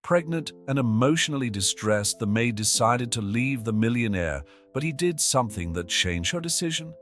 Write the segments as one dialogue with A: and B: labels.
A: Pregnant and emotionally distressed, the maid decided to leave the millionaire, but he did something that changed her decision.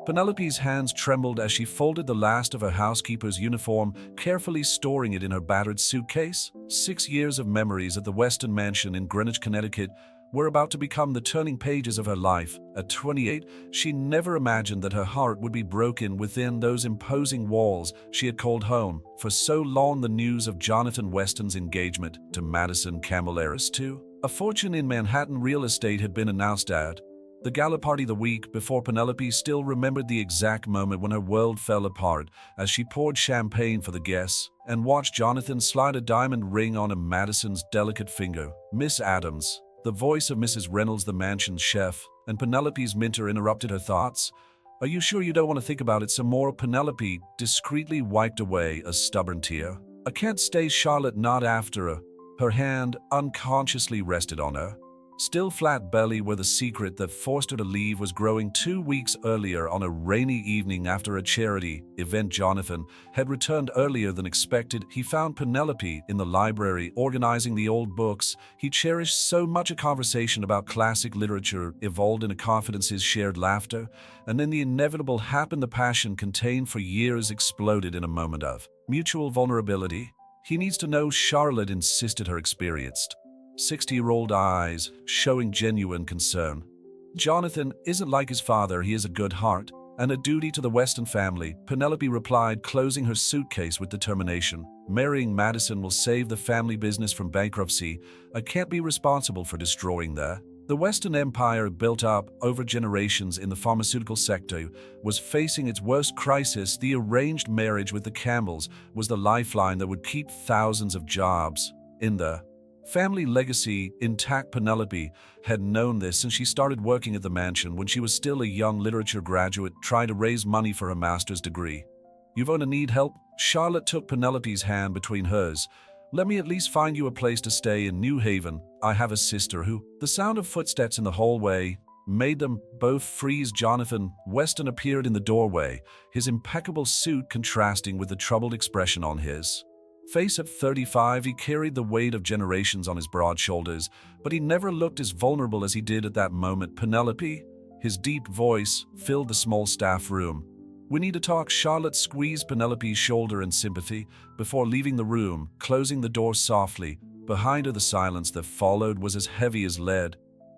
A: Penelope's hands trembled as she folded the last of her housekeeper's uniform, carefully storing it in her battered suitcase. 6 years of memories at the Weston Mansion in Greenwich, Connecticut, were about to become the turning pages of her life. At 28, she never imagined that her heart would be broken within those imposing walls she had called home. For so long, the news of Jonathan Weston's engagement to Madison Camilleras II, a fortune in Manhattan real estate, had been announced at the gala party the week before. Penelope still remembered the exact moment when her world fell apart as she poured champagne for the guests and watched Jonathan slide a diamond ring on Madison's delicate finger. Miss Adams, the voice of Mrs. Reynolds, the mansion's chef, and Penelope's mentor, interrupted her thoughts. "Are you sure you don't want to think about it some more?" Penelope discreetly wiped away a stubborn tear. "I can't stay, Charlotte, not after her." Her hand unconsciously rested on her still flat belly, where the secret that forced her to leave was growing. 2 weeks earlier, on a rainy evening after a charity event, Jonathan had returned earlier than expected. He found Penelope in the library, organizing the old books he cherished so much. A conversation about classic literature evolved into confidences, shared laughter, and then the inevitable happened. The passion contained for years exploded in a moment of mutual vulnerability. "He needs to know," Charlotte insisted, her experienced 60-year-old eyes showing genuine concern. "Jonathan isn't like his father. He has a good heart and a duty to the Weston family," Penelope replied, closing her suitcase with determination. "Marrying Madison will save the family business from bankruptcy. I can't be responsible for destroying that." The Weston empire, built up over generations in the pharmaceutical sector, was facing its worst crisis. The arranged marriage with the Campbells was the lifeline that would keep thousands of jobs in the family legacy intact. Penelope had known this since she started working at the mansion when she was still a young literature graduate, trying to raise money for her master's degree. "You're going to need help?" Charlotte took Penelope's hand between hers. "Let me at least find you a place to stay in New Haven. I have a sister who—" The sound of footsteps in the hallway made them both freeze. Jonathan Weston appeared in the doorway, his impeccable suit contrasting with the troubled expression on his face. At 35, he carried the weight of generations on his broad shoulders, but he never looked as vulnerable as he did at that moment. "Penelope?" His deep voice filled the small staff room. "We need to talk." Charlotte squeezed Penelope's shoulder in sympathy before leaving the room, closing the door softly. Behind her, the silence that followed was as heavy as lead.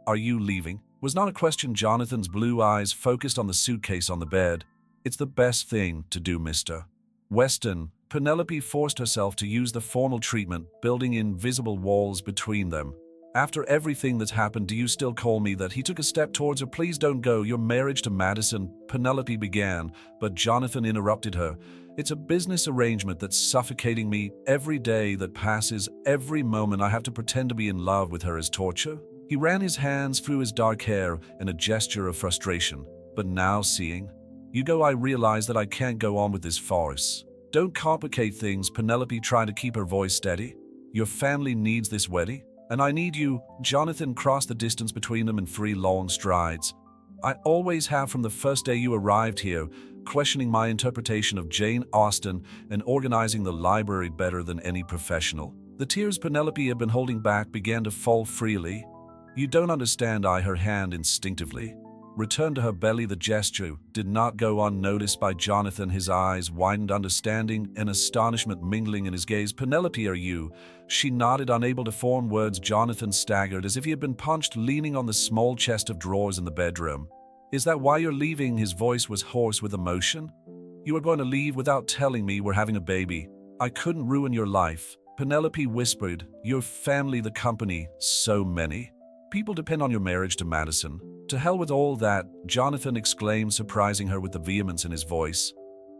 A: "Are you leaving?" Was not a question. Jonathan's blue eyes focused on the suitcase on the bed. "It's the best thing to do, Mr. Weston." Penelope forced herself to use the formal treatment, building invisible walls between them. "After everything that's happened, do you still call me that?" He took a step towards her. "Please don't go. Your marriage to Madison—" Penelope began, but Jonathan interrupted her. "It's a business arrangement that's suffocating me. Every day that passes, every moment I have to pretend to be in love with her is torture." He ran his hands through his dark hair in a gesture of frustration. "But now, seeing you go, I realize that I can't go on with this farce." "Don't complicate things." Penelope tried to keep her voice steady. "Your family needs this wedding, and I need you." Jonathan crossed the distance between them in 3 long strides. "I always have from the first day you arrived here, questioning my interpretation of Jane Austen and organizing the library better than any professional." The tears Penelope had been holding back began to fall freely. "You don't understand." Her hand instinctively returned to her belly. The gesture did not go unnoticed by Jonathan. His eyes widened, understanding and astonishment mingling in his gaze. "Penelope, are you?" She nodded, unable to form words. Jonathan staggered as if he had been punched, leaning on the small chest of drawers in the bedroom. "Is that why you're leaving?" His voice was hoarse with emotion. "You are going to leave without telling me we're having a baby. I couldn't ruin your life." Penelope whispered. "Your family, the company, so many people depend on your marriage to Madison." "To hell with all that," Jonathan exclaimed, surprising her with the vehemence in his voice.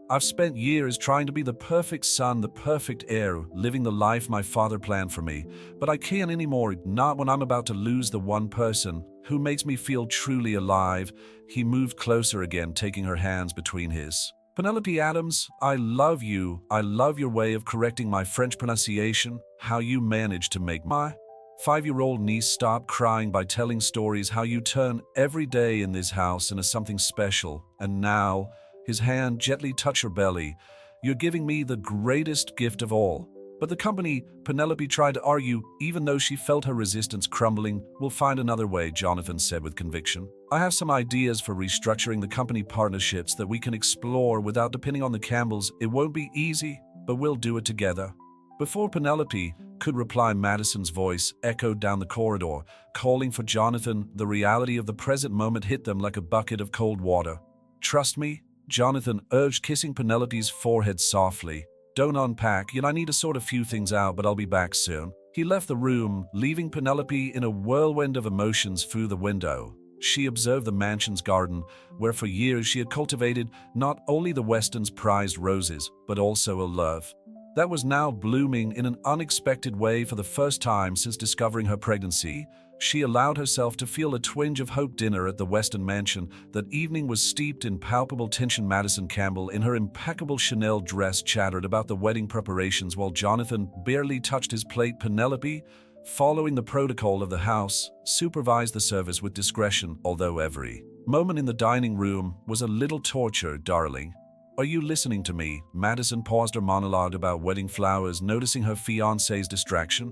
A: "I've spent years trying to be the perfect son, the perfect heir, living the life my father planned for me. But I can't anymore, not when I'm about to lose the one person who makes me feel truly alive." He moved closer again, taking her hands between his. "Penelope Adams, I love you. I love your way of correcting my French pronunciation, how you managed to make my 5-year-old niece stop crying by telling stories, how you turn every day in this house into something special. And now," his hand gently touched her belly, "you're giving me the greatest gift of all." But the company, Penelope tried to argue, even though she felt her resistance crumbling. We'll find another way, Jonathan said with conviction. I have some ideas for restructuring the company partnerships that we can explore without depending on the Campbells. It won't be easy, but we'll do it together. Before Penelope could reply, Madison's voice echoed down the corridor, calling for Jonathan. The reality of the present moment hit them like a bucket of cold water. Trust me, Jonathan urged, kissing Penelope's forehead softly. Don't unpack yet, I need to sort a few things out, but I'll be back soon. He left the room, leaving Penelope in a whirlwind of emotions through the window. She observed the mansion's garden, where for years she had cultivated not only the Weston's prized roses, but also a love that was now blooming in an unexpected way. For the first time since discovering her pregnancy, she allowed herself to feel a twinge of hope. Dinner at the Weston mansion that evening was steeped in palpable tension. Madison Campbell, in her impeccable Chanel dress, chattered about the wedding preparations while Jonathan barely touched his plate. Penelope, following the protocol of the house, supervised the service with discretion, although every moment in the dining room was a little torture. Darling, are you listening to me? Madison paused her monologue about wedding flowers, noticing her fiancé's distraction.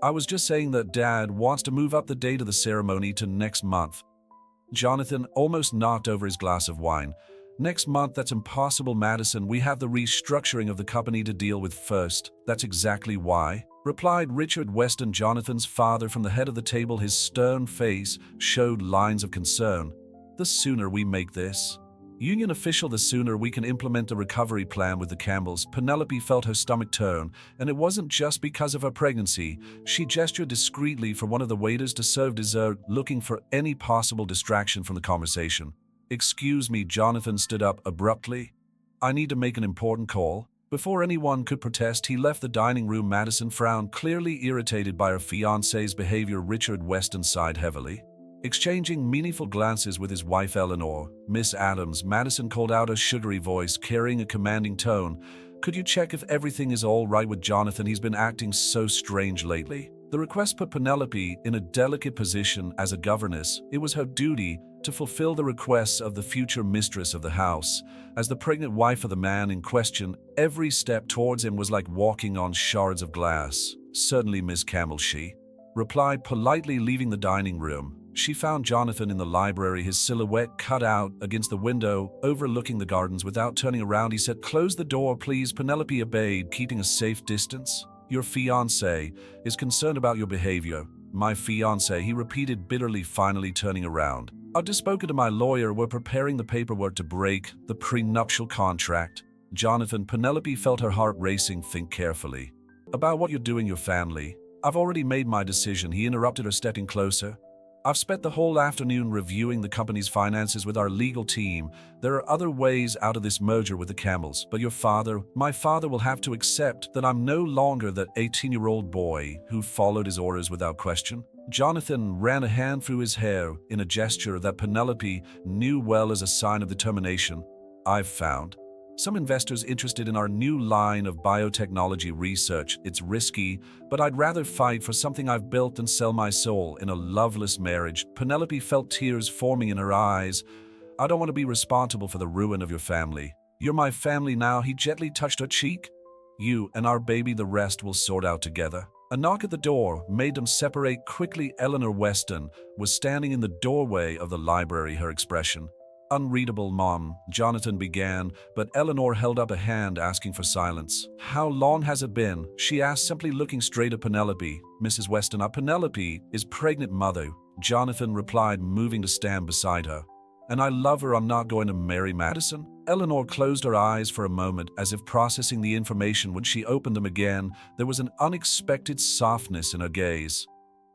A: I was just saying that Dad wants to move up the date of the ceremony to next month. Jonathan almost knocked over his glass of wine. Next month? That's impossible, Madison. We have the restructuring of the company to deal with first. That's exactly why, replied Richard Weston, Jonathan's father, from the head of the table. His stern face showed lines of concern. The sooner we make this union official, the sooner we can implement the recovery plan with the Campbells. Penelope felt her stomach turn, and it wasn't just because of her pregnancy. She gestured discreetly for one of the waiters to serve dessert, looking for any possible distraction from the conversation. Excuse me, Jonathan stood up abruptly. I need to make an important call. Before anyone could protest, he left the dining room. Madison frowned, clearly irritated by her fiancé's behavior. Richard Weston sighed heavily, exchanging meaningful glances with his wife Eleanor. Miss Adams, Madison called out, her sugary voice carrying a commanding tone. Could you check if everything is all right with Jonathan? He's been acting so strange lately. The request put Penelope in a delicate position. As a governess, it was her duty to fulfill the requests of the future mistress of the house. As the pregnant wife of the man in question, every step towards him was like walking on shards of glass. Certainly, Miss Campbell, she replied politely, leaving the dining room. She found Jonathan in the library, his silhouette cut out against the window overlooking the gardens. Without turning around, he said, "Close the door, please." Penelope obeyed, keeping a safe distance. Your fiancé is concerned about your behavior. My fiancé, he repeated bitterly, finally turning around. I've just spoken to my lawyer. We're preparing the paperwork to break the prenuptial contract. Jonathan, Penelope felt her heart racing. Think carefully about what you're doing, your family. I've already made my decision, he interrupted her, stepping closer. I've spent the whole afternoon reviewing the company's finances with our legal team. There are other ways out of this merger with the Campbells, but your father, my father, will have to accept that I'm no longer that 18-year-old boy who followed his orders without question. Jonathan ran a hand through his hair in a gesture that Penelope knew well as a sign of determination. I've found some investors interested in our new line of biotechnology research. It's risky, but I'd rather fight for something I've built than sell my soul in a loveless marriage. Penelope felt tears forming in her eyes. I don't want to be responsible for the ruin of your family. You're my family now. He gently touched her cheek. You and our baby, the rest we'll sort out together. A knock at the door made them separate quickly. Eleanor Weston was standing in the doorway of the library, her expression unreadable. Mom, Jonathan began, but Eleanor held up a hand, asking for silence. How long has it been? She asked, simply looking straight at Penelope. Mrs. Weston, Penelope is pregnant, mother, Jonathan replied, moving to stand beside her. And I love her. I'm not going to marry Madison. Eleanor closed her eyes for a moment, as if processing the information. When she opened them again, there was an unexpected softness in her gaze.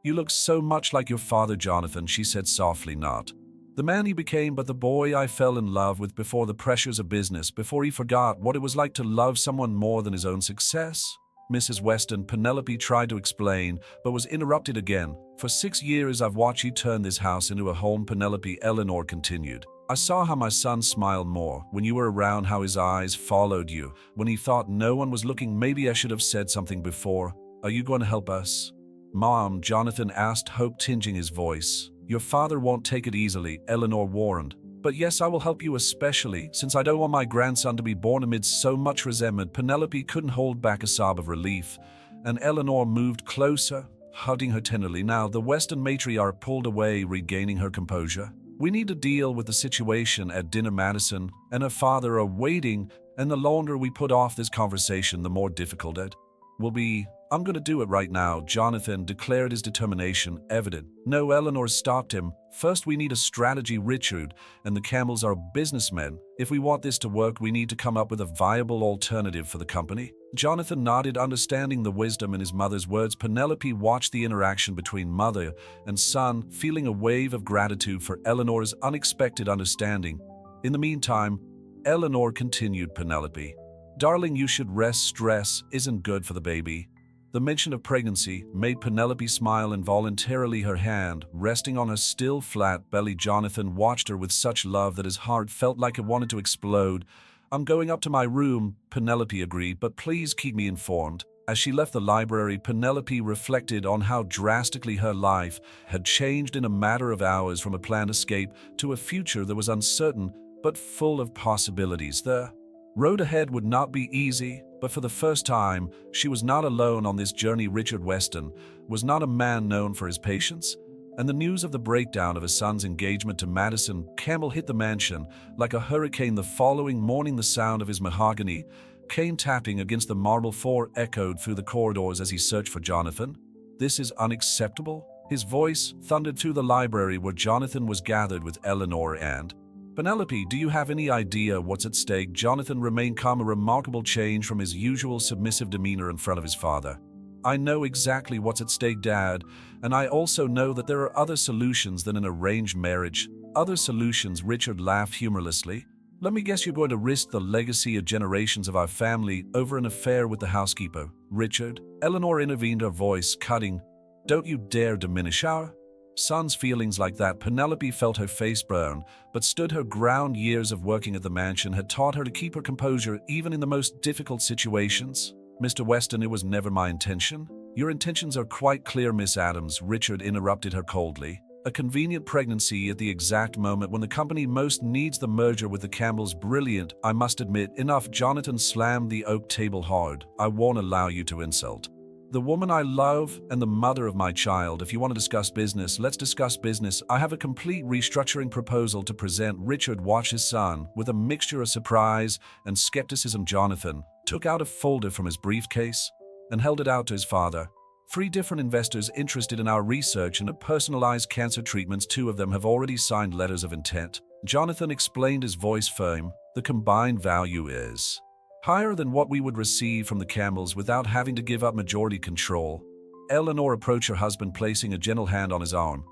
A: You look so much like your father, Jonathan, she said softly. Not the man he became, but the boy I fell in love with before the pressures of business, before he forgot what it was like to love someone more than his own success. Mrs. Weston, Penelope tried to explain, but was interrupted again. For 6 years I've watched you turn this house into a home, Penelope, Eleanor continued. I saw how my son smiled more when you were around, how his eyes followed you when he thought no one was looking. Maybe I should have said something before. Are you going to help us? Mom, Jonathan asked, hope tinging his voice. Your father won't take it easily, Eleanor warned. But yes, I will help you, especially since I don't want my grandson to be born amidst so much resentment." Penelope couldn't hold back a sob of relief, and Eleanor moved closer, hugging her tenderly. Now, the Western matriarch pulled away, regaining her composure. "We need to deal with the situation at dinner. Madison and her father are waiting, and the longer we put off this conversation, the more difficult it will be." "I'm going to do it right now," Jonathan declared, his determination evident. "No," Eleanor stopped him. "First, we need a strategy. Richard and the Campbells are businessmen. If we want this to work, we need to come up with a viable alternative for the company." Jonathan nodded, understanding the wisdom in his mother's words. Penelope watched the interaction between mother and son, feeling a wave of gratitude for Eleanor's unexpected understanding. In the meantime, Eleanor continued, "Penelope, darling, you should rest. Stress isn't good for the baby." The mention of pregnancy made Penelope smile involuntarily, her hand resting on her still flat belly. Jonathan watched her with such love that his heart felt like it wanted to explode. "I'm going up to my room," Penelope agreed, "but please keep me informed." As she left the library, Penelope reflected on how drastically her life had changed in a matter of hours, from a planned escape to a future that was uncertain but full of possibilities. The road ahead would not be easy, but for the first time, she was not alone on this journey. Richard Weston was not a man known for his patience, and the news of the breakdown of his son's engagement to Madison Campbell hit the mansion like a hurricane. The following morning, the sound of his mahogany cane tapping against the marble floor echoed through the corridors as he searched for Jonathan. "This is unacceptable," his voice thundered through the library where Jonathan was gathered with Eleanor and Penelope. "Do you have any idea what's at stake?" Jonathan remained calm, a remarkable change from his usual submissive demeanor in front of his father. "I know exactly what's at stake, Dad, and I also know that there are other solutions than an arranged marriage." "Other solutions?" Richard laughed humorlessly. "Let me guess, you're going to risk the legacy of generations of our family over an affair with the housekeeper." "Richard," Eleanor intervened, her voice cutting, "don't you dare diminish our son's feelings like that." Penelope felt her face burn, but stood her ground. Years of working at the mansion had taught her to keep her composure even in the most difficult situations. "Mr. Weston, it was never my intention." "Your intentions are quite clear, Miss Adams," Richard interrupted her coldly. "A convenient pregnancy at the exact moment when the company most needs the merger with the Campbells. Brilliant, I must admit." "Enough," Jonathan slammed the oak table hard. "I won't allow you to insult the woman I love and the mother of my child. If you want to discuss business, let's discuss business. I have a complete restructuring proposal to present." Richard watched his son with a mixture of surprise and skepticism. Jonathan took out a folder from his briefcase and held it out to his father. "3 different investors interested in our research into personalized cancer treatments. 2 of them have already signed letters of intent." Jonathan explained, his voice firm. "The combined value is higher than what we would receive from the Campbells without having to give up majority control." Eleanor approached her husband, placing a gentle hand on his arm.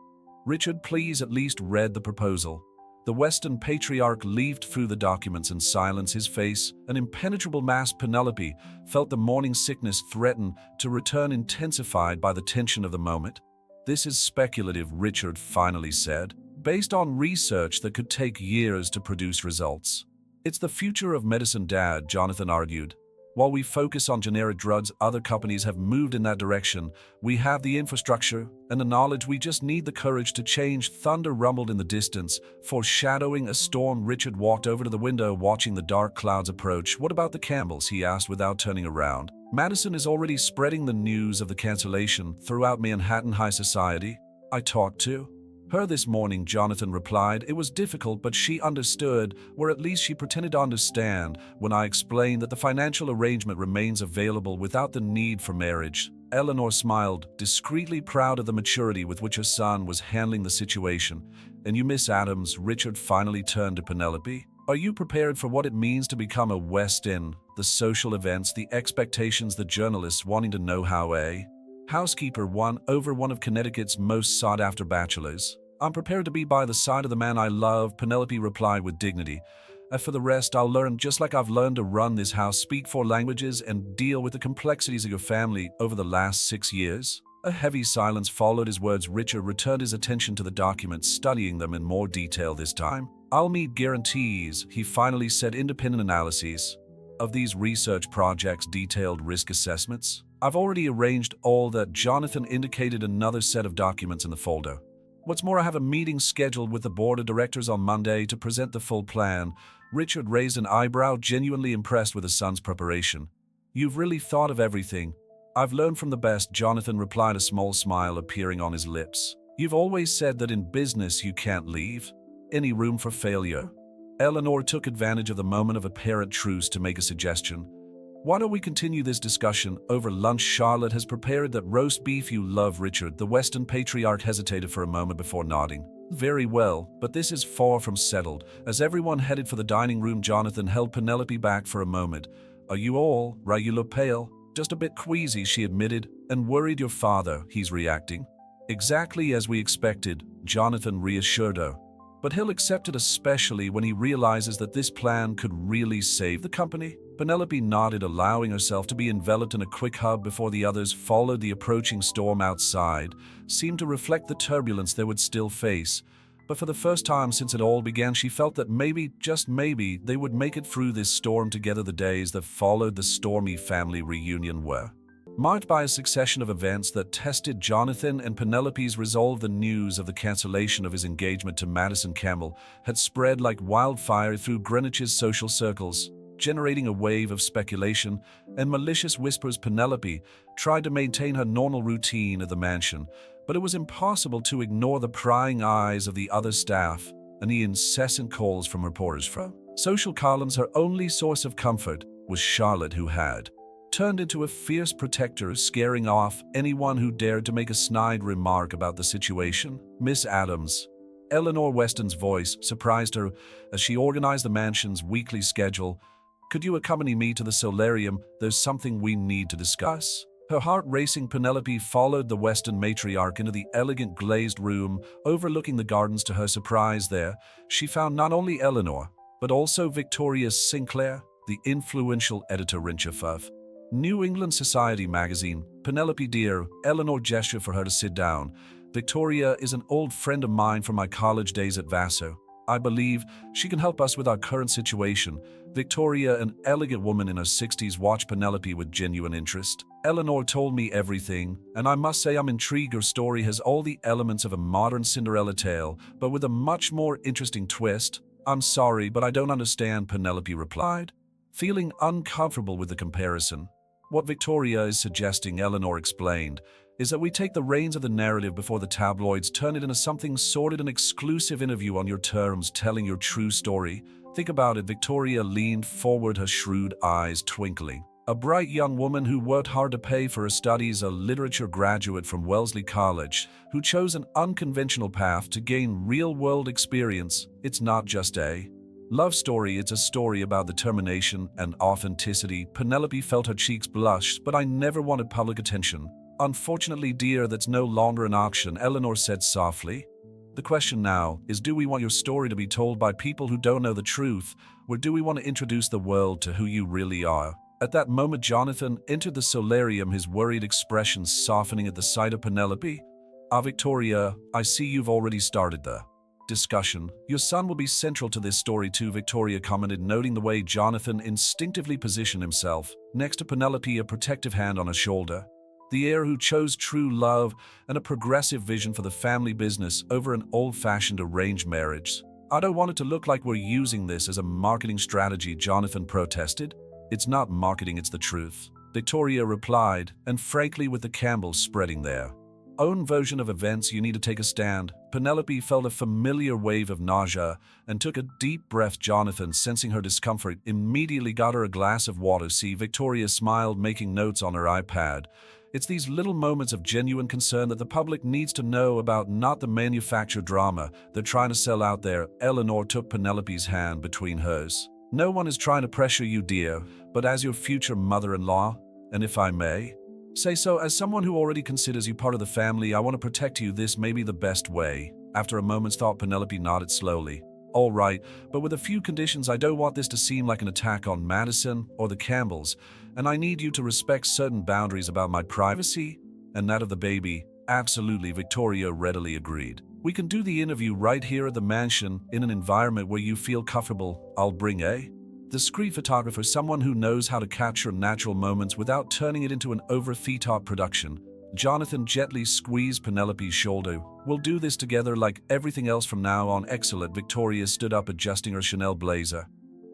A: "Richard, please at least read the proposal." The Western patriarch leafed through the documents in silence, his face an impenetrable mask. Penelope felt the morning sickness threaten to return, intensified by the tension of the moment. "This is speculative," Richard finally said, "based on research that could take years to produce results." "It's the future of medicine, Dad," Jonathan argued. "While we focus on generic drugs, other companies have moved in that direction. We have the infrastructure and the knowledge. We just need the courage to change." Thunder rumbled in the distance, foreshadowing a storm. Richard walked over to the window, watching the dark clouds approach. "What about the Campbells?" he asked without turning around. "Madison is already spreading the news of the cancellation throughout Manhattan high society. I talked to her this morning," Jonathan replied. "It was difficult, but she understood, or at least she pretended to understand, when I explained that the financial arrangement remains available without the need for marriage." Eleanor smiled, discreetly proud of the maturity with which her son was handling the situation. "And you, Miss Adams?" Richard finally turned to Penelope. "Are you prepared for what it means to become a West End? The social events, the expectations, the journalists wanting to know how a housekeeper won over one of Connecticut's most sought-after bachelors." "I'm prepared to be by the side of the man I love," Penelope replied with dignity. "For the rest, I'll learn, just like I've learned to run this house, speak 4 languages, and deal with the complexities of your family over the last 6 years." A heavy silence followed his words. Richard returned his attention to the documents, studying them in more detail this time. "I'll need guarantees," he finally said, "independent analyses of these research projects, detailed risk assessments. I've already arranged all that." Jonathan indicated another set of documents in the folder. What's more, I have a meeting scheduled with the board of directors on Monday to present the full plan. Richard raised an eyebrow, genuinely impressed with his son's preparation. You've really thought of everything. I've learned from the best, Jonathan replied, a small smile appearing on his lips. You've always said that in business you can't leave any room for failure. Eleanor took advantage of the moment of apparent truce to make a suggestion. Why don't we continue this discussion over lunch? Charlotte has prepared that roast beef you love. Richard, the Weston patriarch, hesitated for a moment before nodding. Very well, but this is far from settled. As everyone headed for the dining room, Jonathan held Penelope back for a moment. Are you all right? You look pale. Just a bit queasy, she admitted, and worried. Your father, he's reacting. Exactly as we expected, Jonathan reassured her. But he'll accept it, especially when he realizes that this plan could really save the company. Penelope nodded, allowing herself to be enveloped in a quick hug before the others followed. The approaching storm outside seemed to reflect the turbulence they would still face. But for the first time since it all began, she felt that maybe, just maybe, they would make it through this storm together. The days that followed the stormy family reunion were marked by a succession of events that tested Jonathan and Penelope's resolve. The news of the cancellation of his engagement to Madison Campbell had spread like wildfire through Greenwich's social circles, generating a wave of speculation and malicious whispers. Penelope tried to maintain her normal routine at the mansion, but it was impossible to ignore the prying eyes of the other staff and the incessant calls from reporters. From social columns, her only source of comfort was Charlotte, who had turned into a fierce protector, scaring off anyone who dared to make a snide remark about the situation. Miss Adams, Eleanor Weston's voice surprised her as she organized the mansion's weekly schedule. Could you accompany me to the solarium? There's something we need to discuss. Her heart racing, Penelope followed the Weston matriarch into the elegant glazed room overlooking the gardens. To her surprise there, she found not only Eleanor, but also Victoria Sinclair, the influential editor-in-chief of New England Society magazine. Penelope dear, Eleanor gestured for her to sit down. Victoria is an old friend of mine from my college days at Vassar. I believe she can help us with our current situation. Victoria, an elegant woman in her 60s, watched Penelope with genuine interest. Eleanor told me everything, and I must say I'm intrigued. Her story has all the elements of a modern Cinderella tale, but with a much more interesting twist. I'm sorry, but I don't understand, Penelope replied, feeling uncomfortable with the comparison. What Victoria is suggesting, Eleanor explained, is that we take the reins of the narrative before the tabloids turn it into something sordid, an exclusive interview on your terms, telling your true story. Think about it. Victoria leaned forward, her shrewd eyes twinkling. A bright young woman who worked hard to pay for her studies, a literature graduate from Wellesley College, who chose an unconventional path to gain real-world experience. It's not just a love story, it's a story about determination and authenticity. Penelope felt her cheeks blush, but I never wanted public attention. Unfortunately, dear, that's no longer an option, Eleanor said softly. The question now is, do we want your story to be told by people who don't know the truth, or do we want to introduce the world to who you really are? At that moment, Jonathan entered the solarium, his worried expression softening at the sight of Penelope. Victoria, I see you've already started the discussion. Your son will be central to this story too, Victoria commented, noting the way Jonathan instinctively positioned himself next to Penelope, a protective hand on her shoulder. The heir who chose true love and a progressive vision for the family business over an old-fashioned arranged marriage. I don't want it to look like we're using this as a marketing strategy, Jonathan protested. It's not marketing, it's the truth, Victoria replied, and frankly, with the Campbells spreading their own version of events, you need to take a stand. Penelope felt a familiar wave of nausea and took a deep breath. Jonathan, sensing her discomfort, immediately got her a glass of water. See, Victoria smiled, making notes on her iPad. It's these little moments of genuine concern that the public needs to know about, not the manufactured drama they're trying to sell out there. Eleanor took Penelope's hand between hers. No one is trying to pressure you, dear, but as your future mother-in-law, and if I may say so, as someone who already considers you part of the family, I want to protect you. This may be the best way. After a moment's thought, Penelope nodded slowly. All right, but with a few conditions. I don't want this to seem like an attack on Madison or the Campbells, and I need you to respect certain boundaries about my privacy and that of the baby. Absolutely, Victoria readily agreed. We can do the interview right here at the mansion in an environment where you feel comfortable. I'll bring a discreet photographer, someone who knows how to capture natural moments without turning it into an over-the-top production. Jonathan gently squeezed Penelope's shoulder. "We'll do this together like everything else from now on." Excellent. Victoria stood up, adjusting her Chanel blazer.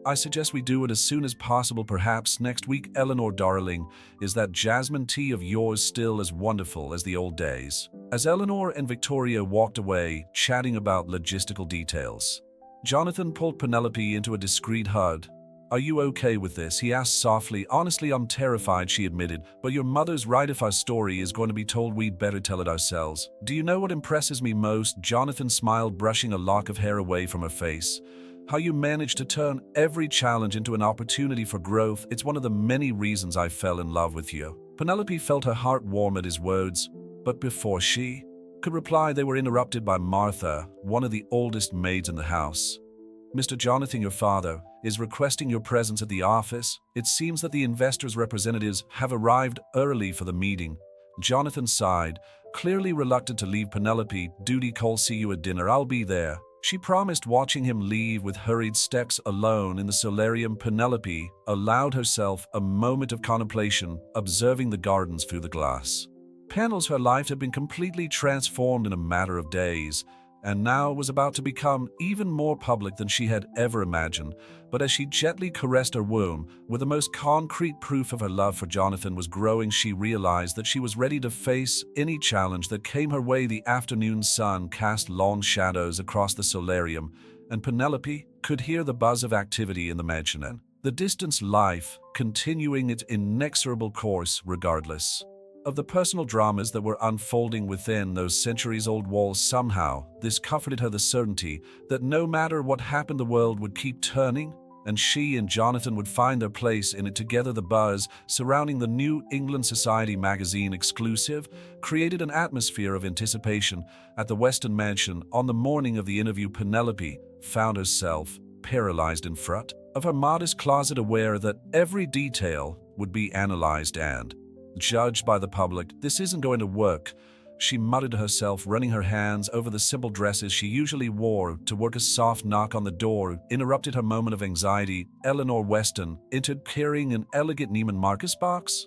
A: "I suggest we do it as soon as possible, perhaps next week." "Eleanor, darling, is that jasmine tea of yours still as wonderful as the old days?" As Eleanor and Victoria walked away, chatting about logistical details, Jonathan pulled Penelope into a discreet hug. "Are you okay with this?" he asked softly. "Honestly, I'm terrified," she admitted, "but your mother's right. If our story is going to be told, we'd better tell it ourselves." "Do you know what impresses me most?" Jonathan smiled, brushing a lock of hair away from her face. "How you managed to turn every challenge into an opportunity for growth. It's one of the many reasons I fell in love with you." Penelope felt her heart warm at his words, but before she could reply, they were interrupted by Martha, one of the oldest maids in the house. "Mr. Jonathan, your father, is requesting your presence at the office. It seems that the investors' representatives have arrived early for the meeting." Jonathan sighed, clearly reluctant to leave Penelope. "Duty call, see you at dinner. I'll be there," she promised, watching him leave with hurried steps. Alone in the solarium, Penelope allowed herself a moment of contemplation, observing the gardens through the glass panels. Her life had been completely transformed in a matter of days, and now was about to become even more public than she had ever imagined. But as she gently caressed her womb, with the most concrete proof of her love for Jonathan was growing, she realized that she was ready to face any challenge that came her way. The afternoon sun cast long shadows across the solarium, and Penelope could hear the buzz of activity in the mansion and the distant life continuing its inexorable course regardless of the personal dramas that were unfolding within those centuries-old walls. Somehow, this comforted her, the certainty that no matter what happened, the world would keep turning, and she and Jonathan would find their place in it together. The buzz surrounding the New England Society magazine exclusive created an atmosphere of anticipation at the Weston Mansion. On the morning of the interview, Penelope found herself paralyzed in front of her modest closet, aware that every detail would be analyzed and judged by the public. "This isn't going to work," she muttered to herself, running her hands over the simple dresses she usually wore to work. A soft knock on the door interrupted her moment of anxiety. Eleanor Weston entered, carrying an elegant Neiman Marcus box.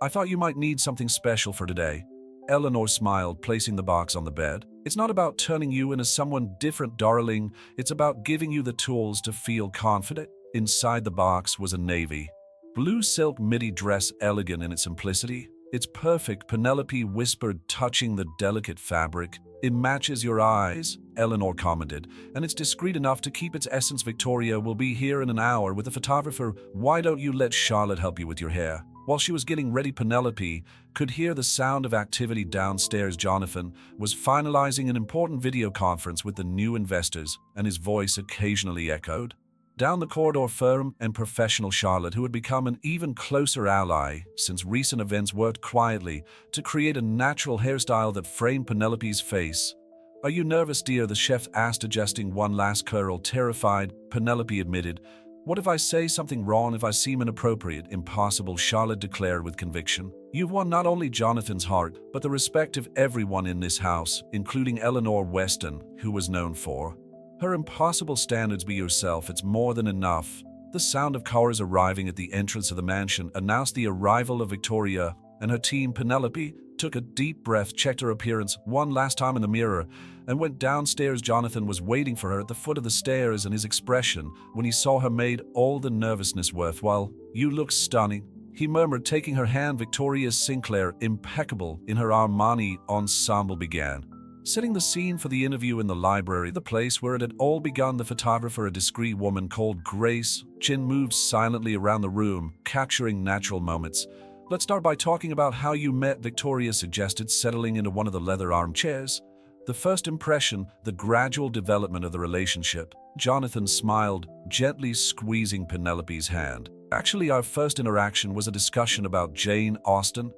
A: "I thought you might need something special for today." Eleanor smiled, placing the box on the bed. "It's not about turning you into someone different, darling. It's about giving you the tools to feel confident." Inside the box was a navy blue silk midi dress, elegant in its simplicity. "It's perfect," Penelope whispered, touching the delicate fabric. "It matches your eyes," Eleanor commented, "and it's discreet enough to keep its essence." "Victoria will be here in an hour with a photographer. Why don't you let Charlotte help you with your hair?" While she was getting ready, Penelope could hear the sound of activity downstairs. Jonathan was finalizing an important video conference with the new investors, and his voice occasionally echoed down the corridor. Firm and professional Charlotte, who had become an even closer ally since recent events, worked quietly to create a natural hairstyle that framed Penelope's face. "Are you nervous, dear?" the chef asked, adjusting one last curl. "Terrified," Penelope admitted. "What if I say something wrong? If I seem inappropriate?" "Impossible," Charlotte declared with conviction. "You've won not only Jonathan's heart, but the respect of everyone in this house, including Eleanor Weston, who was known for her impossible standards. Be yourself. It's more than enough." The sound of cars arriving at the entrance of the mansion announced the arrival of Victoria and her team. Penelope took a deep breath, checked her appearance one last time in the mirror, and went downstairs. Jonathan was waiting for her at the foot of the stairs, and his expression when he saw her made all the nervousness worthwhile. "You look stunning," he murmured, taking her hand. Victoria Sinclair, impeccable in her Armani ensemble, began setting the scene for the interview in the library, the place where it had all begun. The photographer, a discreet woman called Grace Chin, moved silently around the room, capturing natural moments. "Let's start by talking about how you met," Victoria suggested, settling into one of the leather armchairs. "The first impression, the gradual development of the relationship." Jonathan smiled, gently squeezing Penelope's hand. "Actually, our first interaction was a discussion about Jane Austen,"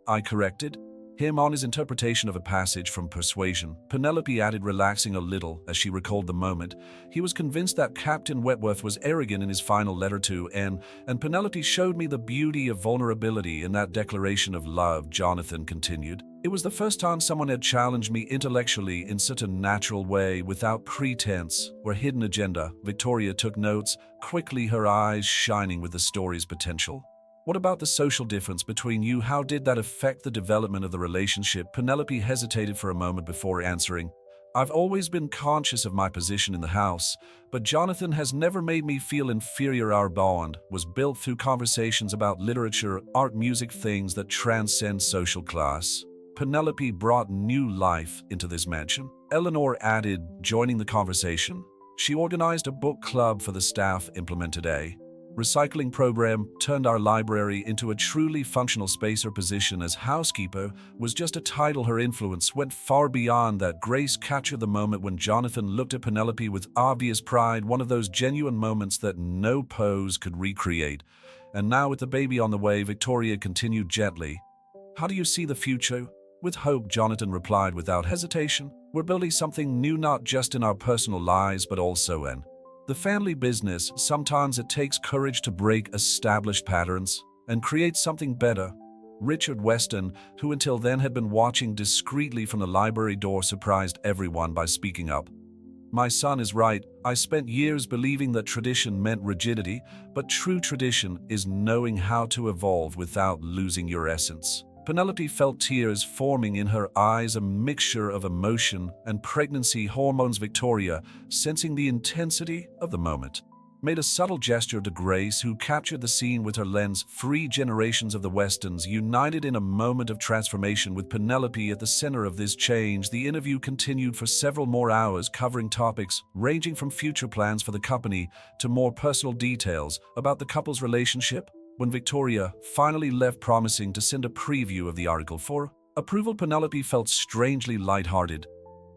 A: I corrected him on his interpretation of a passage from Persuasion. Penelope added, relaxing a little as she recalled the moment. "He was convinced that Captain Wentworth was arrogant in his final letter to Anne, and Penelope showed me the beauty of vulnerability in that declaration of love." Jonathan continued. "It was the first time someone had challenged me intellectually in such a natural way, without pretense or hidden agenda." Victoria took notes, quickly, her eyes shining with the story's potential. What about the social difference between you? How did that affect the development of the relationship? Penelope hesitated for a moment before answering. I've always been conscious of my position in the house, but Jonathan has never made me feel inferior. Our bond was built through conversations about literature, art, music, things that transcend social class. Penelope brought new life into this mansion. Eleanor added, joining the conversation. She organized a book club for the staff, implemented a recycling program, turned our library into a truly functional space. Her position as housekeeper was just a title. Her influence went far beyond that. Grace captured the moment when Jonathan looked at Penelope with obvious pride, one of those genuine moments that no pose could recreate. And now, with the baby on the way, Victoria continued gently. How do you see the future? With hope, Jonathan replied without hesitation. We're building something new, not just in our personal lives, but also in the family business. Sometimes it takes courage to break established patterns and create something better. Richard Weston, who until then had been watching discreetly from the library door, surprised everyone by speaking up. My son is right. I spent years believing that tradition meant rigidity, but true tradition is knowing how to evolve without losing your essence. Penelope felt tears forming in her eyes, a mixture of emotion and pregnancy hormones. Victoria, sensing the intensity of the moment, made a subtle gesture to Grace, who captured the scene with her lens. 3 generations of the Westons united in a moment of transformation, with Penelope at the center of this change. The interview continued for several more hours, covering topics ranging from future plans for the company to more personal details about the couple's relationship. When Victoria finally left, promising to send a preview of the article for approval, Penelope felt strangely lighthearted.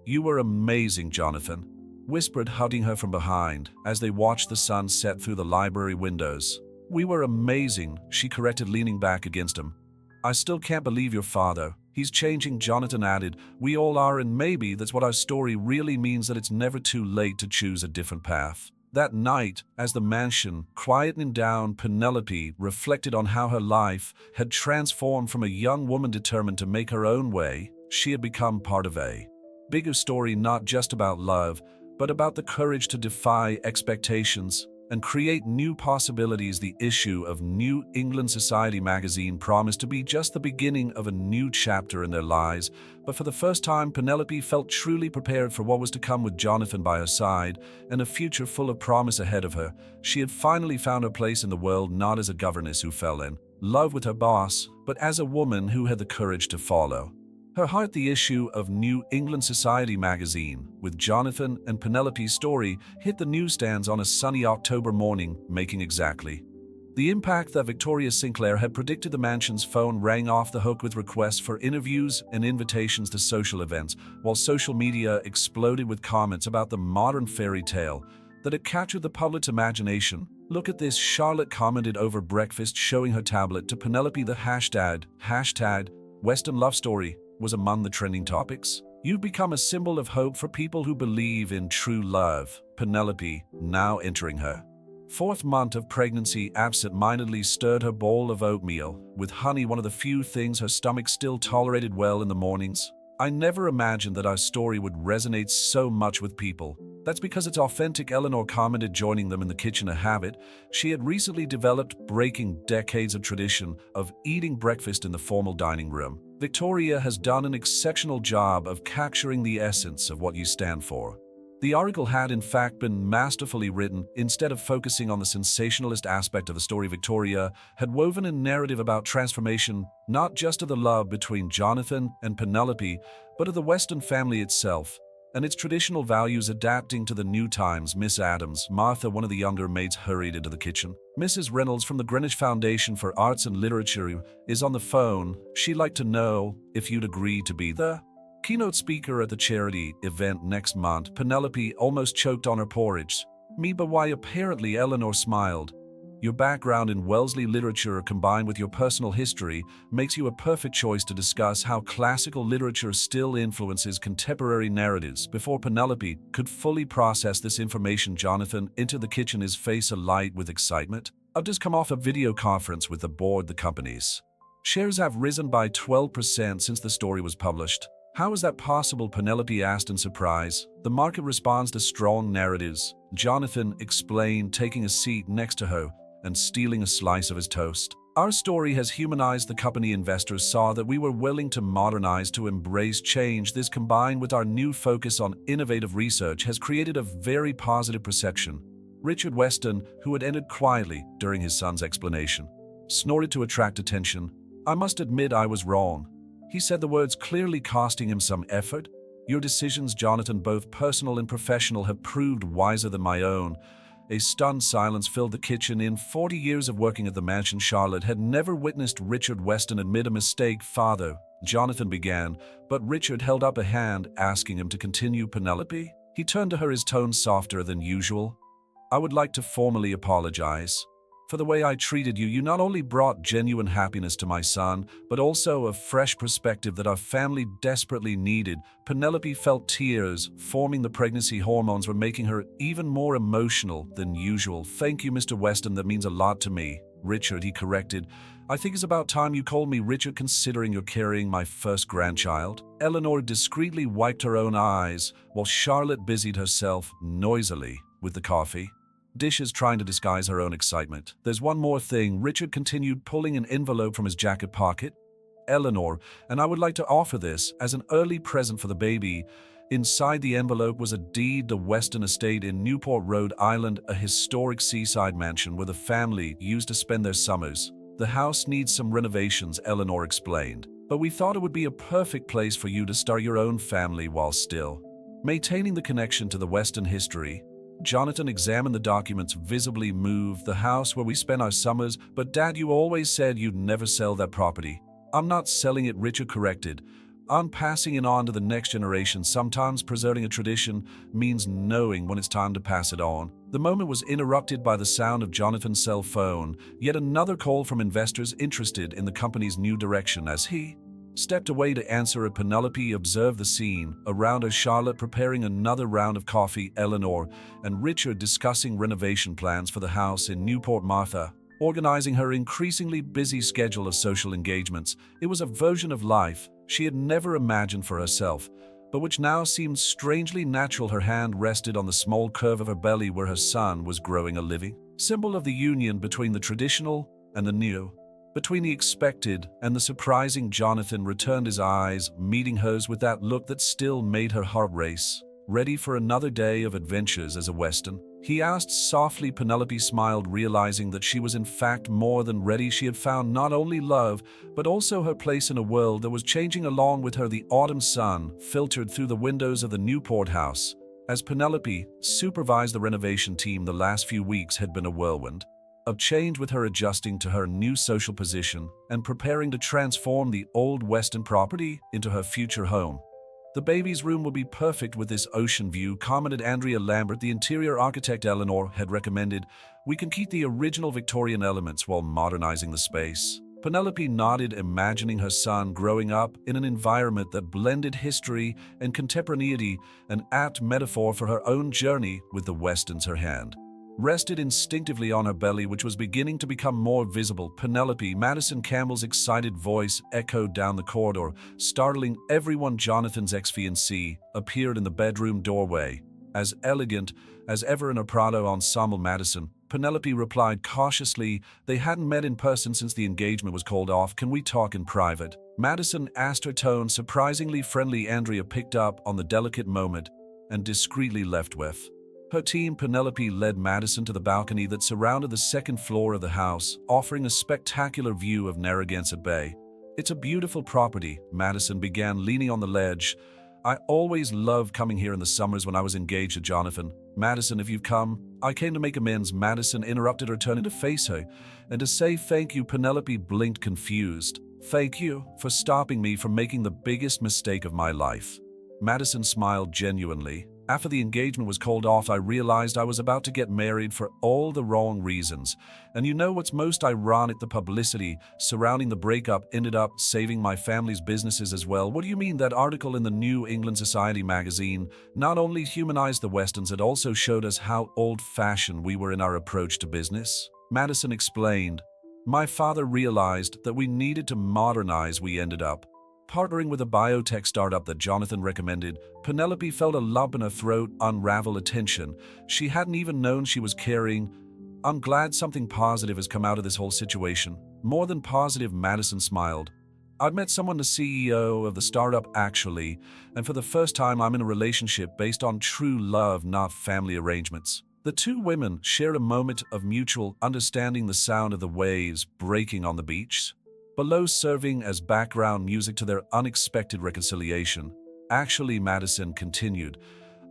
A: You were amazing, Jonathan whispered, hugging her from behind as they watched the sun set through the library windows. We were amazing, she corrected, leaning back against him. I still can't believe your father. He's changing, Jonathan added. We all are, and maybe that's what our story really means, that it's never too late to choose a different path. That night, as the mansion quietening down, Penelope reflected on how her life had transformed. From a young woman determined to make her own way, she had become part of a bigger story, not just about love, but about the courage to defy expectations and create new possibilities. The issue of New England Society magazine promised to be just the beginning of a new chapter in their lives, but for the first time, Penelope felt truly prepared for what was to come. With Jonathan by her side and a future full of promise ahead of her, she had finally found her place in the world, not as a governess who fell in love with her boss, but as a woman who had the courage to follow her heart. The issue of New England Society magazine with Jonathan and Penelope's story hit the newsstands on a sunny October morning, making exactly the impact that Victoria Sinclair had predicted. The mansion's phone rang off the hook with requests for interviews and invitations to social events, while social media exploded with comments about the modern fairy tale that had captured the public's imagination. Look at this, Charlotte commented over breakfast, showing her tablet to Penelope. The hashtag Western Love Story was among the trending topics. You've become a symbol of hope for people who believe in true love. Penelope, now entering her 4th month of pregnancy, absent-mindedly stirred her bowl of oatmeal with honey, one of the few things her stomach still tolerated well in the mornings. I never imagined that our story would resonate so much with people. That's because it's authentic, Eleanor commented, joining them in the kitchen, a habit she had recently developed, breaking decades of tradition of eating breakfast in the formal dining room. Victoria has done an exceptional job of capturing the essence of what you stand for. The article had in fact been masterfully written. Instead of focusing on the sensationalist aspect of the story, Victoria had woven a narrative about transformation, not just of the love between Jonathan and Penelope, but of the Weston family itself and its traditional values adapting to the new times. Miss Adams, Martha, one of the younger maids, hurried into the kitchen. Mrs. Reynolds from the Greenwich Foundation for Arts and Literature is on the phone. She'd like to know if you'd agree to be the keynote speaker at the charity event next month. Penelope almost choked on her porridge. Me, but why? Apparently, Eleanor smiled. Your background in Wellesley literature combined with your personal history makes you a perfect choice to discuss how classical literature still influences contemporary narratives. Before Penelope could fully process this information, Jonathan entered the kitchen, his face alight with excitement. I've just come off a video conference with the board. The company's shares have risen by 12% since the story was published. How is that possible? Penelope asked in surprise. The market responds to strong narratives, Jonathan explained, taking a seat next to her and stealing a slice of his toast. Our story has humanized the company. Investors saw that we were willing to modernize to embrace change. This, combined with our new focus on innovative research, has created a very positive perception. Richard Weston, who had entered quietly during his son's explanation, snorted to attract attention. "I must admit I was wrong." He said the words, clearly costing him some effort. "Your decisions, Jonathan, both personal and professional, have proved wiser than my own." A stunned silence filled the kitchen. In 40 years of working at the mansion, Charlotte had never witnessed Richard Weston admit a mistake. "Father," Jonathan began, but Richard held up a hand, asking him to continue. "Penelope?" He turned to her, his tone softer than usual. "I would like to formally apologize. For the way I treated you, you not only brought genuine happiness to my son, but also a fresh perspective that our family desperately needed." Penelope felt tears forming. The pregnancy hormones were making her even more emotional than usual. "Thank you, Mr. Weston, that means a lot to me." "Richard," he corrected. "I think it's about time you called me Richard, considering you're carrying my first grandchild." Eleanor discreetly wiped her own eyes, while Charlotte busied herself noisily with the coffee dishes, trying to disguise her own excitement. "There's one more thing," Richard continued, pulling an envelope from his jacket pocket. "Eleanor, and I would like to offer this as an early present for the baby." Inside the envelope was a deed to Weston Estate in Newport, Rhode Island, a historic seaside mansion where the family used to spend their summers. "The house needs some renovations," Eleanor explained, "but we thought it would be a perfect place for you to start your own family while still maintaining the connection to the Weston history." Jonathan examined the documents, visibly moved. "The house where we spent our summers, but Dad, you always said you'd never sell that property." "I'm not selling it," Richard corrected. "I'm passing it on to the next generation. Sometimes preserving a tradition means knowing when it's time to pass it on." The moment was interrupted by the sound of Jonathan's cell phone, yet another call from investors interested in the company's new direction. As he stepped away to answer it, Penelope observed the scene around her, Charlotte preparing another round of coffee, Eleanor and Richard discussing renovation plans for the house in Newport, Martha organizing her increasingly busy schedule of social engagements. It was a version of life she had never imagined for herself, but which now seemed strangely natural. Her hand rested on the small curve of her belly where her son was growing, a living symbol of the union between the traditional and the new, between the expected and the surprising. Jonathan returned his eyes, meeting hers with that look that still made her heart race. "Ready for another day of adventures as a Weston?" he asked softly. Penelope smiled, realizing that she was in fact more than ready. She had found not only love, but also her place in a world that was changing along with her. The autumn sun filtered through the windows of the Newport house. As Penelope supervised the renovation team, the last few weeks had been a whirlwind of change, with her adjusting to her new social position and preparing to transform the old Weston property into her future home. "The baby's room will be perfect with this ocean view," commented Andrea Lambert, the interior architect Eleanor had recommended. "We can keep the original Victorian elements while modernizing the space." Penelope nodded, imagining her son growing up in an environment that blended history and contemporaneity, an apt metaphor for her own journey with the Westons. Her hand rested instinctively on her belly, which was beginning to become more visible. "Penelope," Madison Campbell's excited voice echoed down the corridor, startling everyone. Jonathan's ex-fiancée appeared in the bedroom doorway, as elegant as ever in her Prado ensemble. "Madison," Penelope replied cautiously. They hadn't met in person since the engagement was called off. "Can we talk in private?" Madison asked, her tone surprisingly friendly. Andrea picked up on the delicate moment and discreetly left with her team. Penelope led Madison to the balcony that surrounded the second floor of the house, offering a spectacular view of Narragansett Bay. "It's a beautiful property," Madison began, leaning on the ledge. "I always loved coming here in the summers when I was engaged to Jonathan." "Madison, if you've come, I came to make amends," Madison interrupted her, turning to face her, "and to say thank you." Penelope blinked, confused. "Thank you for stopping me from making the biggest mistake of my life." Madison smiled genuinely. "After the engagement was called off, I realized I was about to get married for all the wrong reasons. And you know what's most ironic? The publicity surrounding the breakup ended up saving my family's businesses as well." "What do you mean?" "That article in the New England Society magazine not only humanized the Westons, it also showed us how old-fashioned we were in our approach to business," Madison explained. "My father realized that we needed to modernize. We ended up partnering with a biotech startup that Jonathan recommended." Penelope felt a lump in her throat unravel. Attention she hadn't even known she was carrying. I'm glad something positive has come out of this whole situation. More than positive, Madison smiled. I'd met someone, the CEO of the startup actually, and for the first time I'm in a relationship based on true love, not family arrangements. The two women shared a moment of mutual understanding, the sound of the waves breaking on the beach below serving as background music to their unexpected reconciliation. Actually, Madison continued,